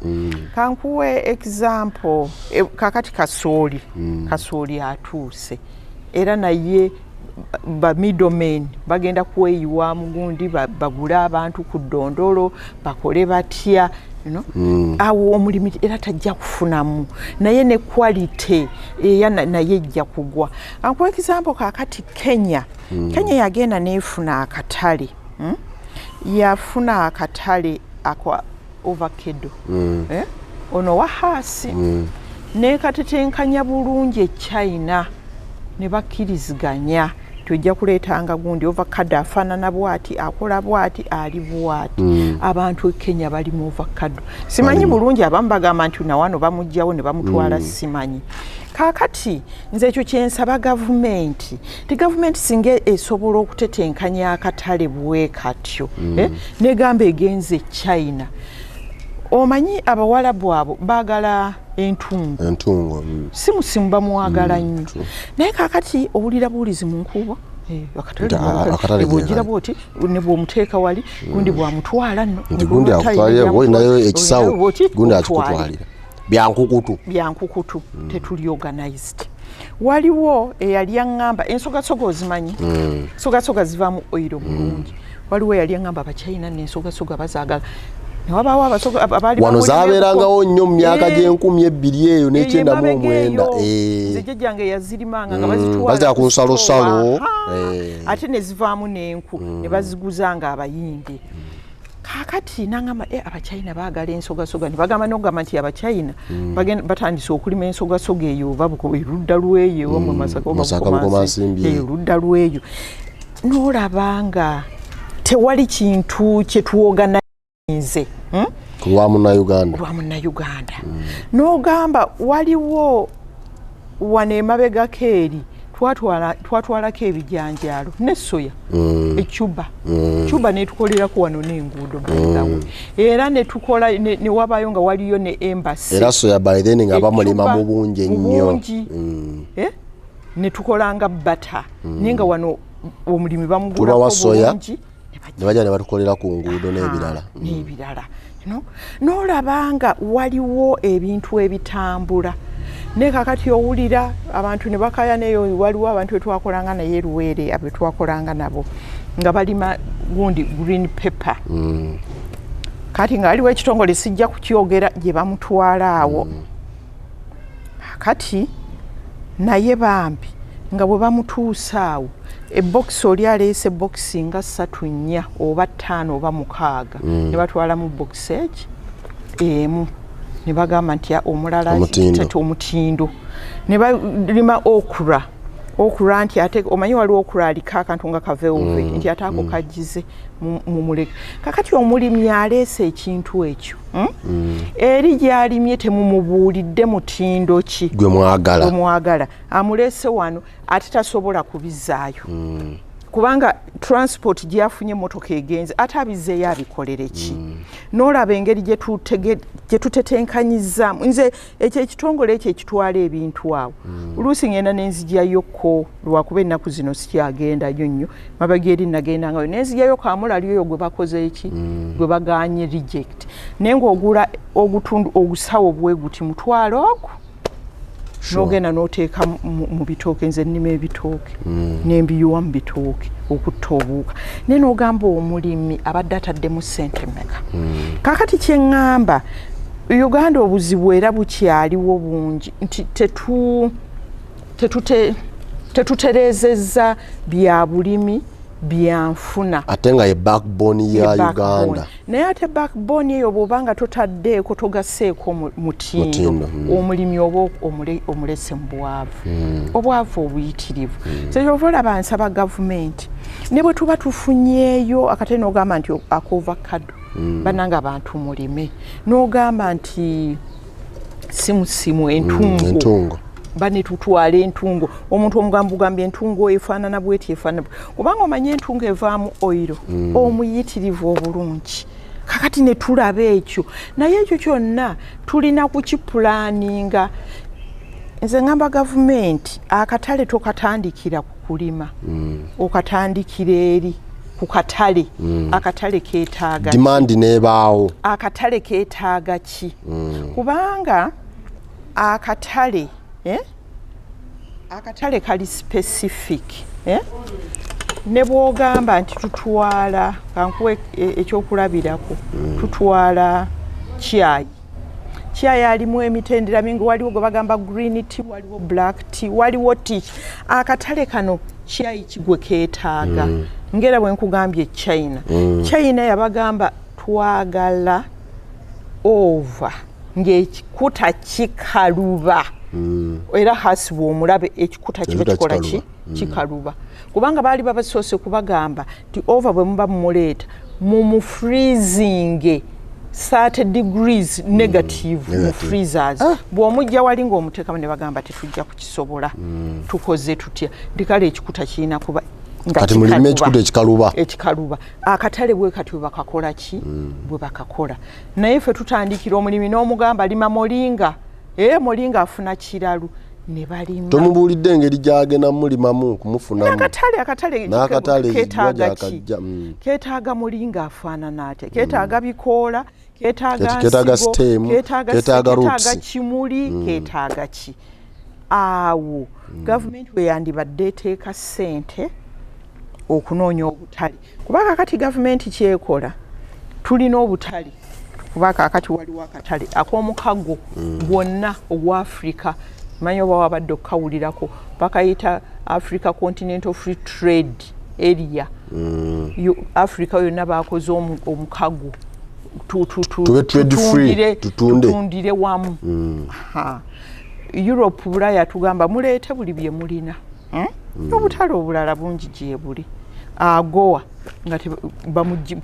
kankuwe example kakati kasooli atuuse era naye ba middlemen bagenda kweyiwa mugundi bagule abantu ku ddondolo bakole batya awo omulimi era tajja kufunamu naye ne quality naye ejja kugwa kankuwe example kakati Kenya yagenda neefuna akatale yafuna akatale akwa ovacado ono wahasi nekatetenkanya bulungi China ne bakkiriziganya tujja kuleetanga gundi ovacado afaanana bwati akola bwati ali bwati abantu Kenya bali mu ovacado simanyi bulungi abamu bagamba nti nawano bamugjawo ne bamutwala simanyi kakati nze ekyo kyensaba gavumenti singa esobola okutetenkanya akatale bwe katyo negamba egenze China omanyi abawalabu abo baagala entungo simusimu bamwagala nnyo naye kakati owulira buulizi mu nkuba akatale bwogira bwoti ne bw'omuteeka wali gundi bwamutwala nno gundi akutwalira olinayo ekisawo gundi akikutwalira byankukutu tetuli organized waliwo eyali yaŋŋamba ensogasoga ozimanyi ensogasoga zivaamu oiro bulungi waliwo eyali yaŋŋamba Abachina n'ensogasoga bazaagala newabawo abasoga abali wano zaabeerangawo nnyo mu myaka gy'enkumi 2 eyo n'99 zijjajjange yazirimanga nga bazitwala bazira ku nsalosalo ate ne zivaamu n'enku ne baziguzanga abayindi kakati nangamba Abachina baagala ensogasoga ne bagamba n'okugamba nti Abachina batandise okulima ensogasoga eyo erudda lweyo wamwe Masaka erudda lweyo n'olabanga tewali kintu kye tuwoganize lwa Munnayuganda n'ogamba waliwo wane emabegako eri twatwalako ebijanjaalo ne soya Cuba netukolerako wano n'enguudo bengawe era netukola ne wabayo nga waliyo ne embassy era soya by then nga bamulima mu bungi ennyo netukolanga bata nenga wano omulimi bamugulako bulungi ne bajja ne batukolera ku nguudo n'ebirala n'olabanga waliwo ebintu ebitambula ne kakati owulira abantu ne bakaya neyo waliwo abantu betwakolanga naye Luwere abetwakolanga nabo nga balima gundi green pepper kati nga waliwo ekitongole sijja kukyogera gye bamutwala awo kati naye bambi nga bwe bamutuusa awo ebox oli aleese boxi nga 3 oba 5 oba 6 ne batwala mu box emu ne bagamba nti omulala omutindo ne balima okra okura nti ate omanyi waliwo okuralika akantu nga kavelvet nti ate ako kagize mu muleke kakati omulimi aleese ekintu ekyo eri gy'alimye temumubuulidde mutindo ki gwe mwagala amuleese wano ate tasobola kubizaayo kubanga transport gyafunye motoka egenze ate abizeeyo abikolere ki n'olaba engeri gye tutetenkanyizaamu nze ekyo ekitongole ekyo ekitwala ebintu awo oluusi ngenda nenzijyayoko lwakuba ennaku zino sikyagendayo nnyo mabega eri nagendangayo nenzijyayo kamulali oyo gwe bakoze eki gwe baganye reject naye ng'ogula ogusawo bwe guti mutwalo ogwo n'ogenda n'oteeka mu bitooke nze nnima ebitooke n'embiyuwa mu bitooke okutta obuuka naye n'ogamba omulimi abadde ataddemu ssente mmeka kakati kye ŋŋamba Uganda obuzibu era bukyaliwo bungi nti tetutereezezza bya bulimi byanfuna ate nga ye backbone ya Uganda naye ate backbone eyo bw'obanga totaddeeko togasseeko mutindo omulimi oba omulese mu obwavu obuyitirivu kyova olaba nsaba gavumenti ne bwe tuba tufunyeeyo akate n'ogamba nti akovakado bananga abantu mulime n'ogamba nti simu entungo bane tutwala entungo omuntu omugambye entungo efaanana bweti efaanana kubanga omanye entungo evaamu oiro omuyitirivu obulungi kakati ne tulaba ekyo naye ekyo kyonna tulina kukipulaninga nze ngamba gavumenti akatale tokatandikira ku kulima okatandikira eri ku katale akatale keetaaga demand nebaawo akatale keetaaga ki kubanga akatale akatale kali specific ne bw'ogamba nti tutwala kankuwe ekyokulabirako tutwala chai alimu emitendera mingi waliwo gwe bagamba green tea waliwo black tea waliwo tea akatale kano chai kigwe keetaaga ngera bwe nkugambye China yabagamba twagala over ng'ekikuta kikaluba era hasibwa omulabe ekikuta kiba kikola kikaluba kubanga baali babasoose kubagamba nti over bwe muba mumuleeta mumufreezing 30 degrees negative mu freezers bw'omujja wali ng'omuteekamu ne bagamba tetujja kukisobola tukoze tutya ndikale ekikuta kirina kuba kati mulime ekikuta ekikaluba akatale bwe kati bwe bakakola ki bwe bakakola naye ffe tutandikira omulimi n'omugamba lima molinga molinga afuna kiralu ne balima tomubuulidde engeri gy'agenda mulimamu kumufunamu akatale keetaaga mulinga afaanana atya keetaaga bikoola keetaaga stem keetaaga kimuli keetaaga ki awo gavumenti we yandibadde eteeka ssente okunoonya obutale kubanga kati gavumenti kyekola tulina obutale kubanga kakati waliwo akatale ak'omukago gwonna ogwa Africa manyi oba wabadde okukawulirako bakayita Africa Continental Free Trade Area Africa yonna bakoze omukago tutundire wamu Europe Bulaya tugamba muleete buli bye mulina obutale obulala bungi gye buli agowa nga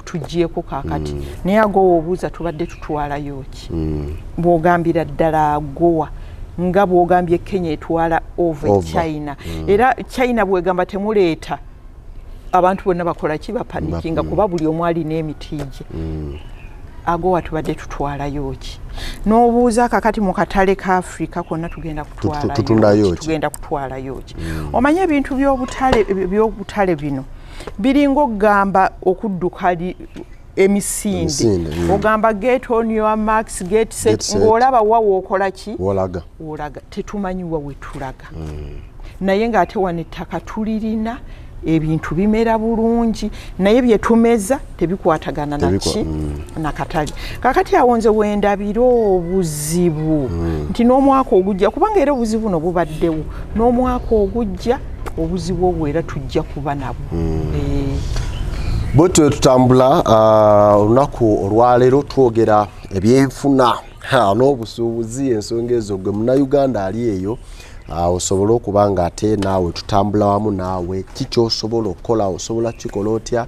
tujjeko kakati naye agowa obuuza tubadde tutwalayo ki bw'ogambira ddala agowa nga bw'ogambye Kenya etwala over China era China bw'egamba temuleeta abantu bonna bakola ki bapanikinga kuba buli omu alina emiti gye agowa tubadde tutwalayo ki n'obuuza kakati mu katale ka Africa konna tugenda kutwalayo ki omanye ebintu by'obutale bino biringa okugamba okudduka emisinde ogamba get on your marks get set ng'olaba wawo okola ki wolaga tetumanyi wa wetulaga naye ng'ate wano ettaka tulirina ebintu bimera bulungi naye bye tumeza tebikwatagana nakatale kakati awo nze wendabira obuzibu nti n'omwaka ogujja kubanga era obuzibu no bubaddewo n'omwaka ogujja obuzibu obwo era tujja kuba nabwo bwetwe tutambula olunaku olwaleero twogera ebyenfuna n'obusuubuzi ensonga ezo gwe munnayuganda ali eyo osobola okuba nga ate naawe tutambula wamu naawe kikyosobola okukola osobola kikola otya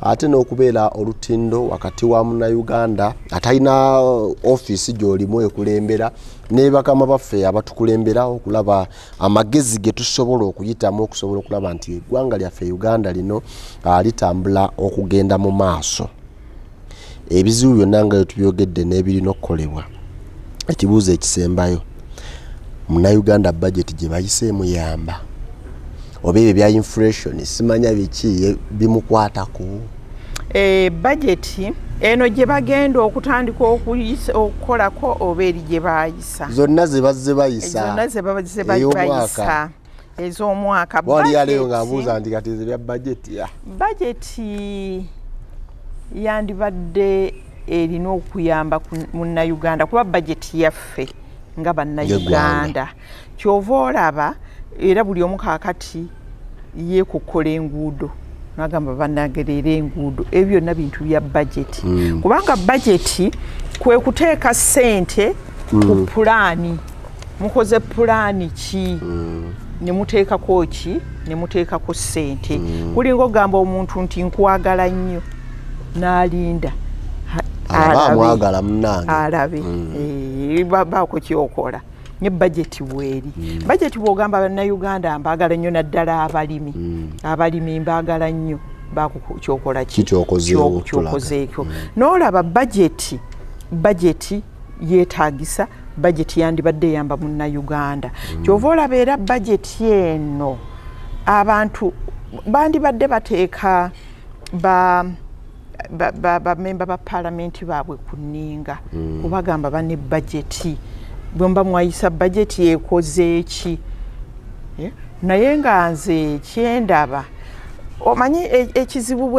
ate n'okubeera olutindo wakati wa Munnayuganda atalina ofiisi gy'olimu ekulembera ne bakama baffe abatukulembera okulaba amagezi ge tusobola okuyitamu okusobola okulaba nti eggwanga lyaffe Uganda lino litambula okugenda mu maaso. Ebizibu byonna nga tubyogedde n'ebirina okukolebwa. Ekibuuzo ekisembayo Munnayuganda budget gye bayiseemu yamba oba ebyo bya inflation simanya biki bimukwatako. Budget eno gye bagenda okutandika okukolako oba eri gye bayisa zonna ze bazze bayisa ez'omwaka wali yaleyo ng'abuuza nti kati bya budget ya budget yandibadde erina okuyamba Munnayuganda kuba budget yaffe nga Bannayuganda kyova olaba era buli omu kaakati yeekukola enguudo nagamba banagerera enguudo ebyo byonna bintu bya budget kubanga budget kwe kuteeka ssente ku pulaani mukoze pulaani ki ne muteekako ki ne muteekako ssente kulinga ogamba omuntu nti nkwagala nnyo n'alinda mwagala munange alabe baako kyokola ne budget bweri budget bwogamba Bannayuganda mbaagala nnyo naddala abalimi mbaagala nnyo bakukyokola kyokozeekyo n'olaba budget yeetaagisa budget yandibadde eyamba Munnayuganda kyova olaba era budget eno abantu bandibadde bateeka bamemba ba paalamenti baabwe ku nninga kubagamba bane budget bwemba mwayisa budget yekoze eki naye nga nze kyendaba omanyi ekizibu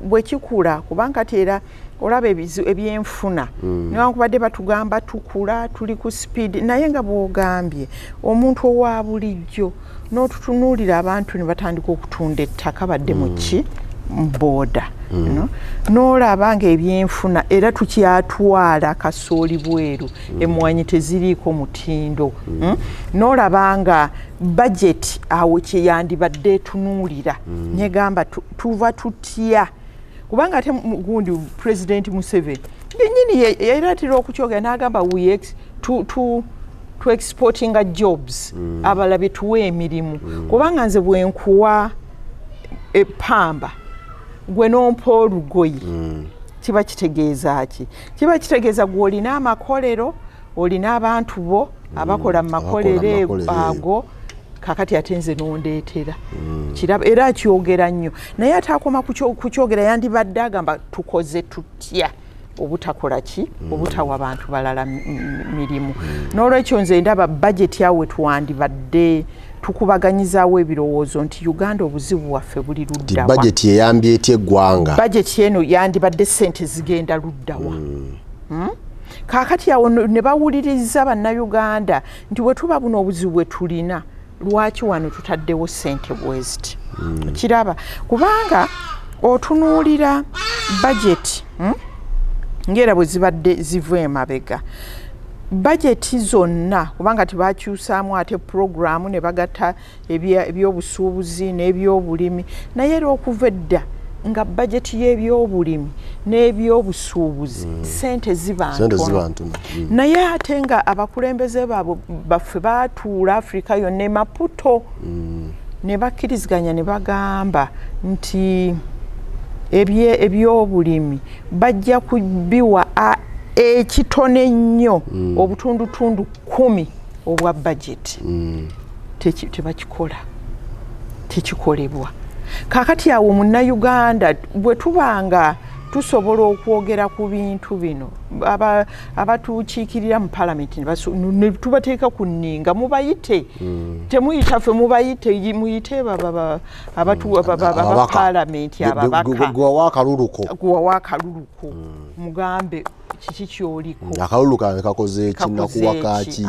bwe kikula kubanga tera olaba ebyenfuna newankubadde batugamba tukula tuli ku speed naye nga bwogambye omuntu owa bulijjo n'otutunuulira abantu ne batandika okutunda ettaka badde mu ki boda n'olaba nga ebyenfuna era tukyatwala kasooli bweru emmwanyi teziriiko mutindo n'olaba nga budget awo kyeyandibadde etunuulira nyegamba tuva tutya kubanga ate gundi President Museveni yennyini yeeratira okukyogera n'agamba tu exportinga jobs abalabe tuwe emirimu kubanga nze bwenkuwa epamba gwe nompa olugoyi kiba kitegeeza ki kiba kitegeeza gwe olina amakolero olina abantu bo abakola mu makolero ago kakati ate nze n'ondeetera kiraba era akyogera nnyo naye ataakoma kukyogera yandibadde agamba tukoze tutya obutakola ki obutawa abantu balala mirimu n'olwekyo nze ndaba budget yawe twandibadde tukubaganyizaawo ebirowoozo nti Uganda obuzibu waffe buli luddawa budget yeyambye etya eggwanga budget eno yandibadde ssente zigenda luddawa kaakati awo ne bawuliriza Bannayuganda nti bwe tuba buno obuzibu bwe tulina lwaki wano tutaddewo ssente bweziti kiraba kubanga otunuulira budget ngera bwe zibadde ziva emabega budget zonna kubanga tibakyusaamu ate programu ne bagatta ebyobusuubuzi n'ebyobulimi naye era okuva edda nga budget y'ebyobulimi n'ebyobusuubuzi ssente ziba ntono naye ate nga abakulembeze baffe batuula Afrika yonna Maputo ne bakkiriziganya ne bagamba nti ebyobulimi bajja kubiwa ekitone nnyo obutundutundu 10 obwa budget tebakikola tekikolebwa kakati awo Munnayuganda bwe tubanga tusobola okwogera ku bintu bino abatukiikirira mu paalamenti ne tubateeka ku nninga mubayite temuyita ffe mubayite muyite abapaalamenti ababaka gwawa akaluluko mugambe kiki kyoliko akalulu kange kakoze ekinakuwa kaki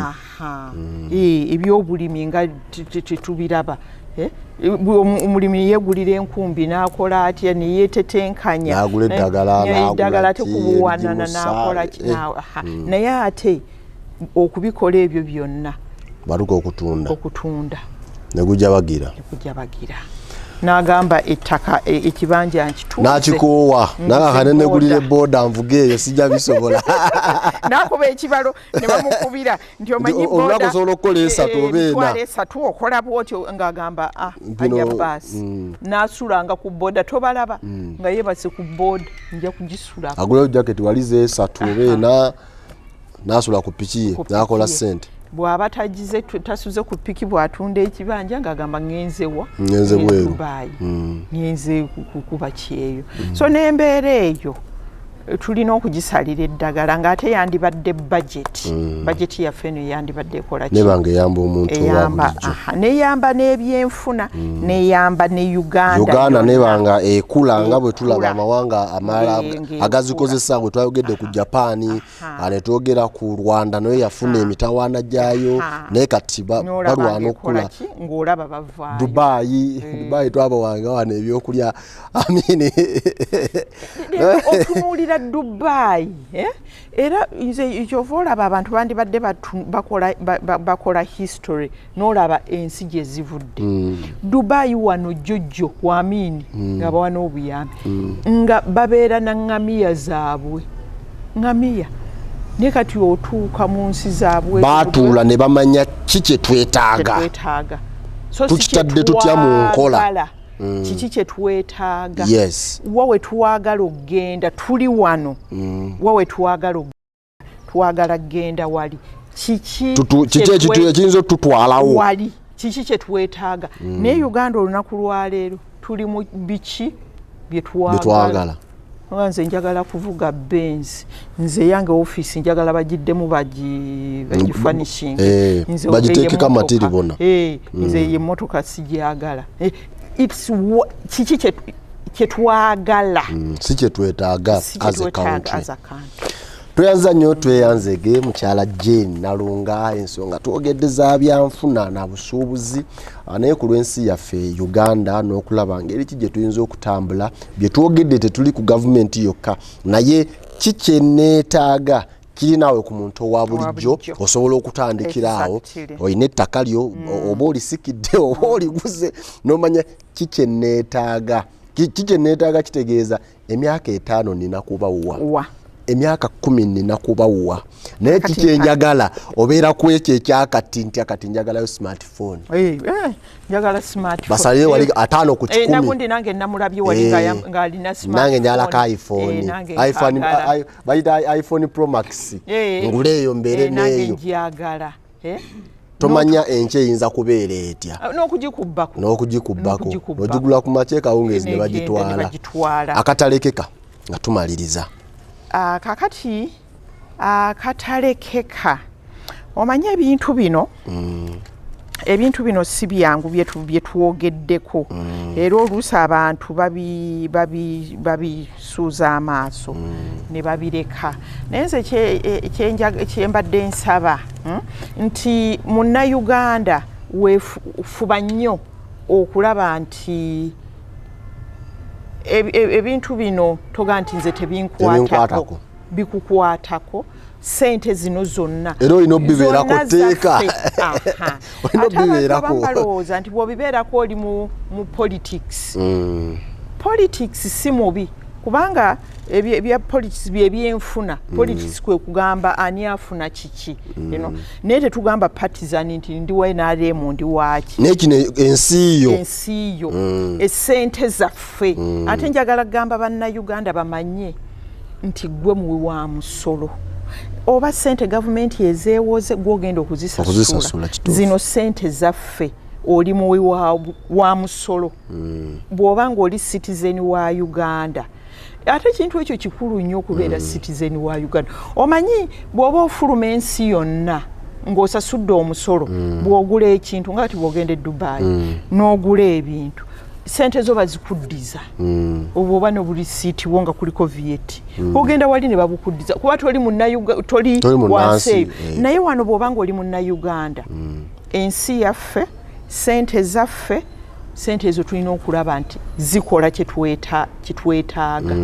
ebyobulimi nga tetubiraba omulimi yegulira enkumbi n'akola atya neyeetetenkanya eddagala tekubuwanana n'akola naye ate okubikola ebyo byonna baluka okutunda ne gujabagira n'agamba ettaka ekibanja nkituuse n'akikoowa n'akakanene gulire booda nvuga eyo sijja bisobola n'akuba ekibalo ne bamukubira nti omanyi booda olunaku osobola okukola esatu oba ena esatu okola bwotyo ng'agamba ajja baasi n'asulanga ku booda tobalaba nga yeebase ku booda nja kugisula agulayo jaketi walize esatu oba ena n'asula ku piki ye n'akola ssente bw'aba tagize tasuze ku piki bw'atunda ekibanja ng'agamba ngenze bweru ngenze kukuba kyeyo so n'embeera eyo tulina okugisalira eddagala ng'ate yandibadde budget yaffe eno yandibadde ekola ki nebanga eyamba omuntu neyamba n'ebyenfuna neyamba ne Uganda nebanga ekula nga bwe tulaba amawanga amalala agazikozesa bwe twayogedde ku Japan ne twogera ku Rwanda naye yafuna emitawaana gyayo naye kati balwana okula ng'olaba bavaayo Dubai twaba wanga wana ebyokulya otunuulira Dubai era nze kyova olaba abantu bandibadde bakola history n'olaba ensi gye zivudde Dubai wano jjojjo kwamini nga bawa n'obuyambi nga babeera na ngamiya zaabwe ne kati otuuka mu nsi zaabwe baatuula ne bamanya ki kye twetaaga tukitadde tutya mu nkola kiki kye twetaaga wawe twagala okgenda tuli wano wawe twagala kgenda wali kiki ekiyinza otutwalawo wali kiki kye twetaaga naye Uganda olunaku lwaleero tuli mu biki bye twagala nze njagala kuvuga Benz nze yange office njagala bagiddemu bagifanishinga bagiteekeko amatiri bona nze ye motoka sigyagala it's kiki kye twagala si kye twetaaga as a country tweyanza nnyo tweyanzege mukyala Jane Nalunga ensonga twogedde za byanfuna na busuubuzi naye ku lw'ensi yaffe Uganda n'okulaba ngeri ki gye tuyinza okutambula bye twogedde tetuli ku gavumenti yokka naye ki kye neetaaga kiri naawe ku muntu owa bulijjo osobola okutandikira awo olina ettaka lyo oba olisikidde oba oliguze n'omanya ki kye neetaaga kitegeeza emyaka 5 nina kubawuwa emyaka 10 nina kubawuwa naye kikyenjagala obeera ku ekyo ekyakati nti akati njagalayo smartphone njagala smartphone basalire wali 5 ku 10 nagundi nange namulabye wali ng'alina smartphone nange njagala iPhone bayita iPhone Pro Max nguleeyo mbeere neeyo njagala tomanya enkya eyinza kubeera etya n'okugikubbako n'ogigula ku makye kawungeezi ne bagitwala akatalekeka nga tumaliriza kakati akatalekeka omanye ebintu bino si byangu bye twogeddeko era oluusi abantu babisuuza amaaso ne babireka naye nze kyembadde nsaba nti munnayuganda weefuba nnyo okulaba nti ebintu bino toga nti nze tebinkwatako bikukwatako sente zino zonna era olina obibeerako teeka balowooza nti bw'obibeerako oli mu politics si mubi kubanga ebya politics byebyenfuna politics kwe kugamba ani afuna kiki naye tetugamba partisan nti ndi wa NRM ndi waki naye kino ensiyo essente zaffe ate njagala kugamba bannayuganda bamanye nti gwe muwi wa musolo oba sente gavumenti ezeewoze gwogenda okuzisasula zino sente zaffe oli muwi wa musolo bw'oba ng'oli citizen wa Uganda ate ekintu ekyo kikulu nnyo okubeera citizen wa Uganda omanyi bw'oba ofuluma ensi yonna ng'osasudde omusolo bw'ogula ekintu nga kati bw'ogenda e Dubai n'ogula ebintu sente zo bazikuddiza oba ne buli siiti wo nga kuliko VAT ogenda wali ne babukuddiza kuba toli wansi eyo naye wano bw'oba ng'oli munnayuganda ensi yaffe sente zaffe sente ezo tulina okulaba nti zikola kyetwetaaga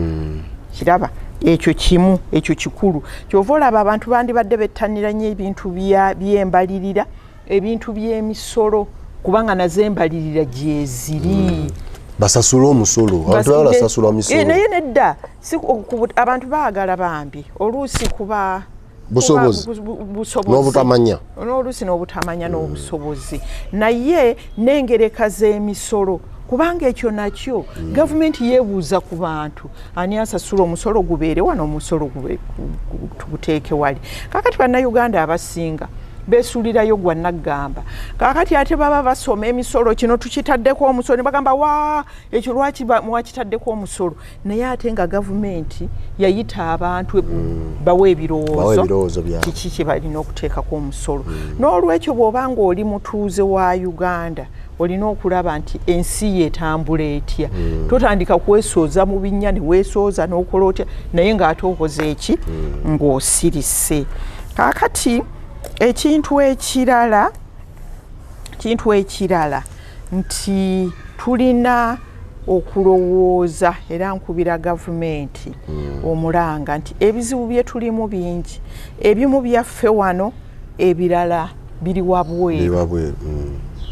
kiraba ekyo kimu ekyo kikulu kyova olaba abantu bandibadde bettanira nnyo ebintu by'embalirira ebintu by'emisolo kubanga nazembalirira gyeziri basasula omusolo abantu basasula omusolo naye nedda abantu baagala bambi oluusi kuba busobozi n'obutamanya n'obusobozi naye n'engereka z'emisolo kubanga ekyo nakyo gavumenti yeebuuza ku bantu ani asasula omusolo gubeere wano omusolo tuguteeke wali kakati bannayuganda abasinga beesuulirayo gwa naggamba kakati ate baba basoma emisolo kino tukitaddeko omusolo ne bagamba wa ekyo lwaki mwakitaddeko omusolo naye ate nga gavumenti yayita abantu bawe ebirowoozo kiki kye balina okuteekako omusolo n'olwekyo bw'obanga oli mutuuze wa Uganda olina okulaba nti ensi yetambula etya totandika kwesooza mu binnya ne weesooza n'okola otya naye ng'ate okoze eki ng'osirise kakati ekintu ekirala nti tulina okulowooza era nkubira gavumenti omulanga nti ebizibu bye tulimu bingi ebimu byaffe wano ebirala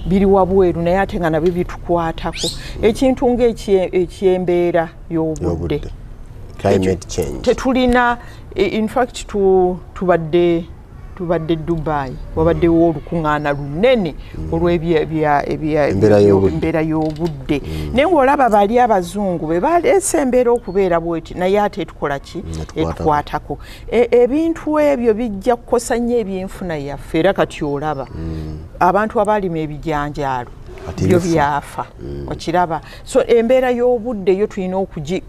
biri wabweru naye ate nga nabyo bitukwatako ekintu ng'ekyembeera y'obudde tetulina in fact tubadde Dubai wabaddewo olukuŋŋaana lunene olw'embeera y'obudde naye ng'olaba bali abazungu be baleese embeera okubeera bweti naye ate tukola ki etukwatako ebintu ebyo bijja kukosa nnyo ebyenfuna yaffe era kati olaba abantu abalima ebijanjaalo byo byafa okiraba so embeera y'obudde yo tulina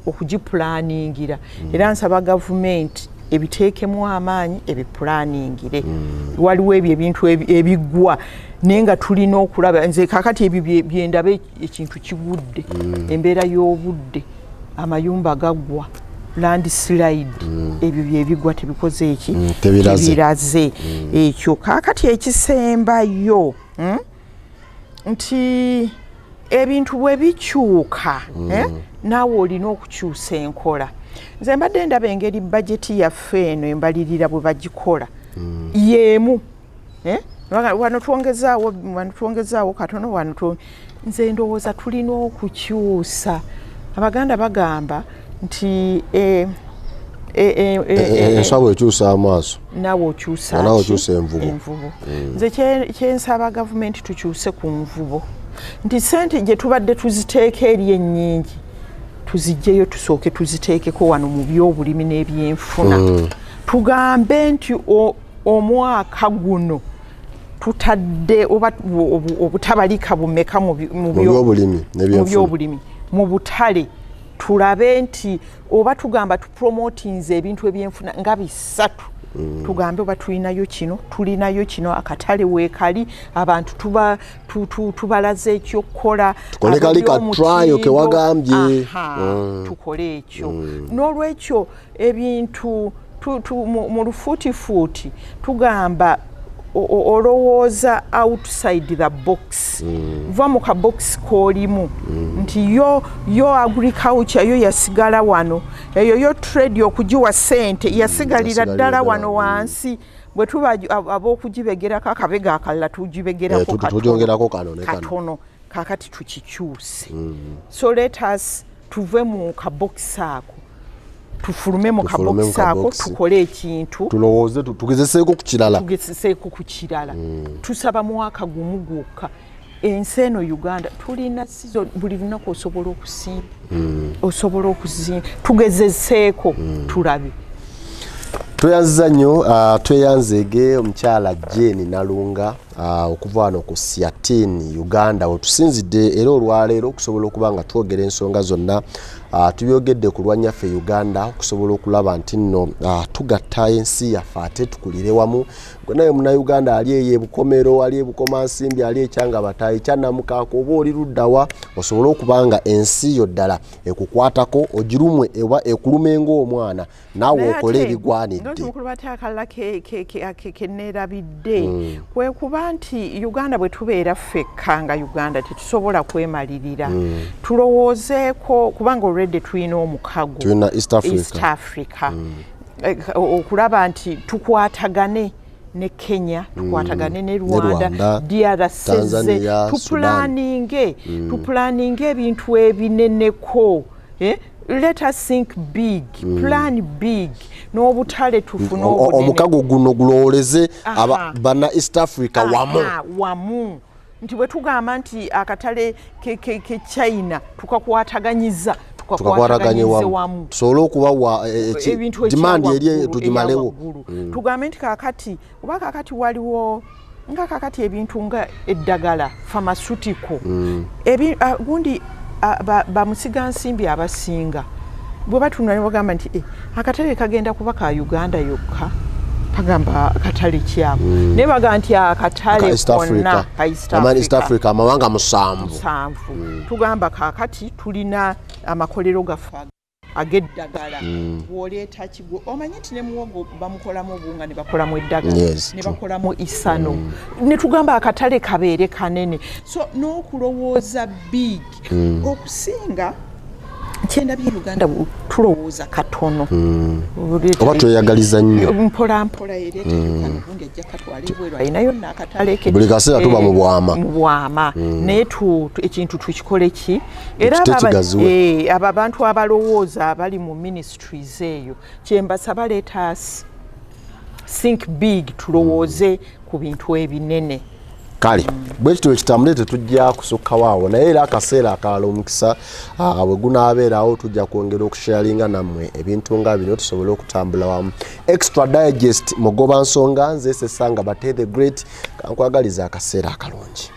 okugipulaningira era nsaba gavumenti ebiteekemu amaanyi ebiplaningire waliwo ebyo ebintu ebiggwa naye nga tulina okulaba nze kakati ebyo byendaba ekintu kigudde embeera y'obudde amayumba gaggwa landslide ebyo byebigwa tebikoze eki tebiraze ekyo kakati ekisembayo nti ebintu bwe bikyuka naawe olina okukyusa enkola nze mbadde ndaba engeri bajeti yaffe eno embalirira bwe bagikola yeemu wano twongezaawo katono nze ndowooza tulina okukyusa abaganda bagamba nti enswa bw'ekyusa amaaso naawe okyusa envubo nze kyensaba gavumenti tukyuse ku nvubo nti sente gye tubadde tuziteeka eri ennyingi tuzijjeyo tusooke tuziteekeko wano mu byobulimi n'ebyenfuna tugambe nti omwaka guno tutadde obutabalika bumeka mu byobulimi mu butale tulabe nti oba tugamba tupromotinze ebintu ebyenfuna nga 3 tugambe oba tulinayo kino akatale weekali abantu tubalaze ekyokukola tukole ekyo n'olwekyo ebintu mu lufuutifuuti tugamba olowooza outside the box va mu kabox k'olimu nti yo agriculture yo yasigala wano eyo yo trade okugiwa sente yasigalira ddala wano wansi bwe tuba ab'okugibegerako akabega akalala tugibegerako katono kakati tukikyuse so let us tuve mu kabox ako tufulume mu kabox ako tukole ekintu tulowooze tugezeseeko ku kirala tusaba mwaka gumu gwokka ensi eno Uganda tulina sizo buli lunaku osobola okuzimba tugezeseeko tulabe tweyanziza nnyo tweyanzeege omukyala Jane Nalunga okuva wano ku Siatini Uganda wetusinzidde era olwaleero okusobola okuba nga twogera ensonga zonna tubyogedde ku lwanyaffe Uganda okusobola okulaba nti nno tugatta ensi yaffe ate tukulire wamu naye munnayuganda ali eyebukomero ali ebukomansimbi ali ekyangabatayi kyannamukaako oba oli luddawa osobola okuba nga ensi yo ddala ekukwatako ogirumwe eba ekuluma ng'omwana naawe okole ebigwanidde kenerabidde kwekuba nti Uganda bwe tubeera ffekka nga Uganda tetusobola kwemalirira tulowoozeeko kubanga already tulina omukago tulina East Africa okulaba nti tukwatagane ne Kenya tukwatagane ne Rwanda DRC tuplaninge ebintu ebineneko let us think big plan big n'obutale tufuna omukago guno gulowoleze bana East Africa wamu nti bwe tugamba nti akatale ke China tukakwataganyiza wamu tusobole okubawa demand eri tugimalewo tugambe nti kakati oba kakati waliwo nga kakati ebintu nga eddagala pharmaceutical gundi bamusiga nsimbi abasinga bwe batunula ne bagamba nti akatale kagenda kuba ka Uganda yokka bagamba akatale kyako ne bagamba nti akatale konna East Africa amawanga musanvu tugamba kakati tulina amakolero gaffe ag'eddagala bw'oleeta kigo omanyi nti ne muwogo bamukolamu obunga ne bakolamu eddagala ne bakolamu isano ne tugamba akatale kabeere kanene so n'okulowooza big okusinga kyendabye Uganda tulowooza katono oba tweyagaliza nnyo mpola ereetebundi ajja katwala ebweru ayinayo nakatale ke buli kaseera tuba mu bwama naye ekintu tukikole ki era abo abantu abalowooza abali mu ministries eyo kyembasaba let us think big tulowooze ku bintu ebinene kale bwe kitwe kitambule tetujja kusukkawo awo naye era akaseera akalala omukisa bwe gunaabeerawo tujja kwongera okusharinga nammwe ebintu nga bino tusobole okutambula wamu extra digest mugoba nsonga nze Sesanga Bate the Great kankwagaliza akaseera akalungi.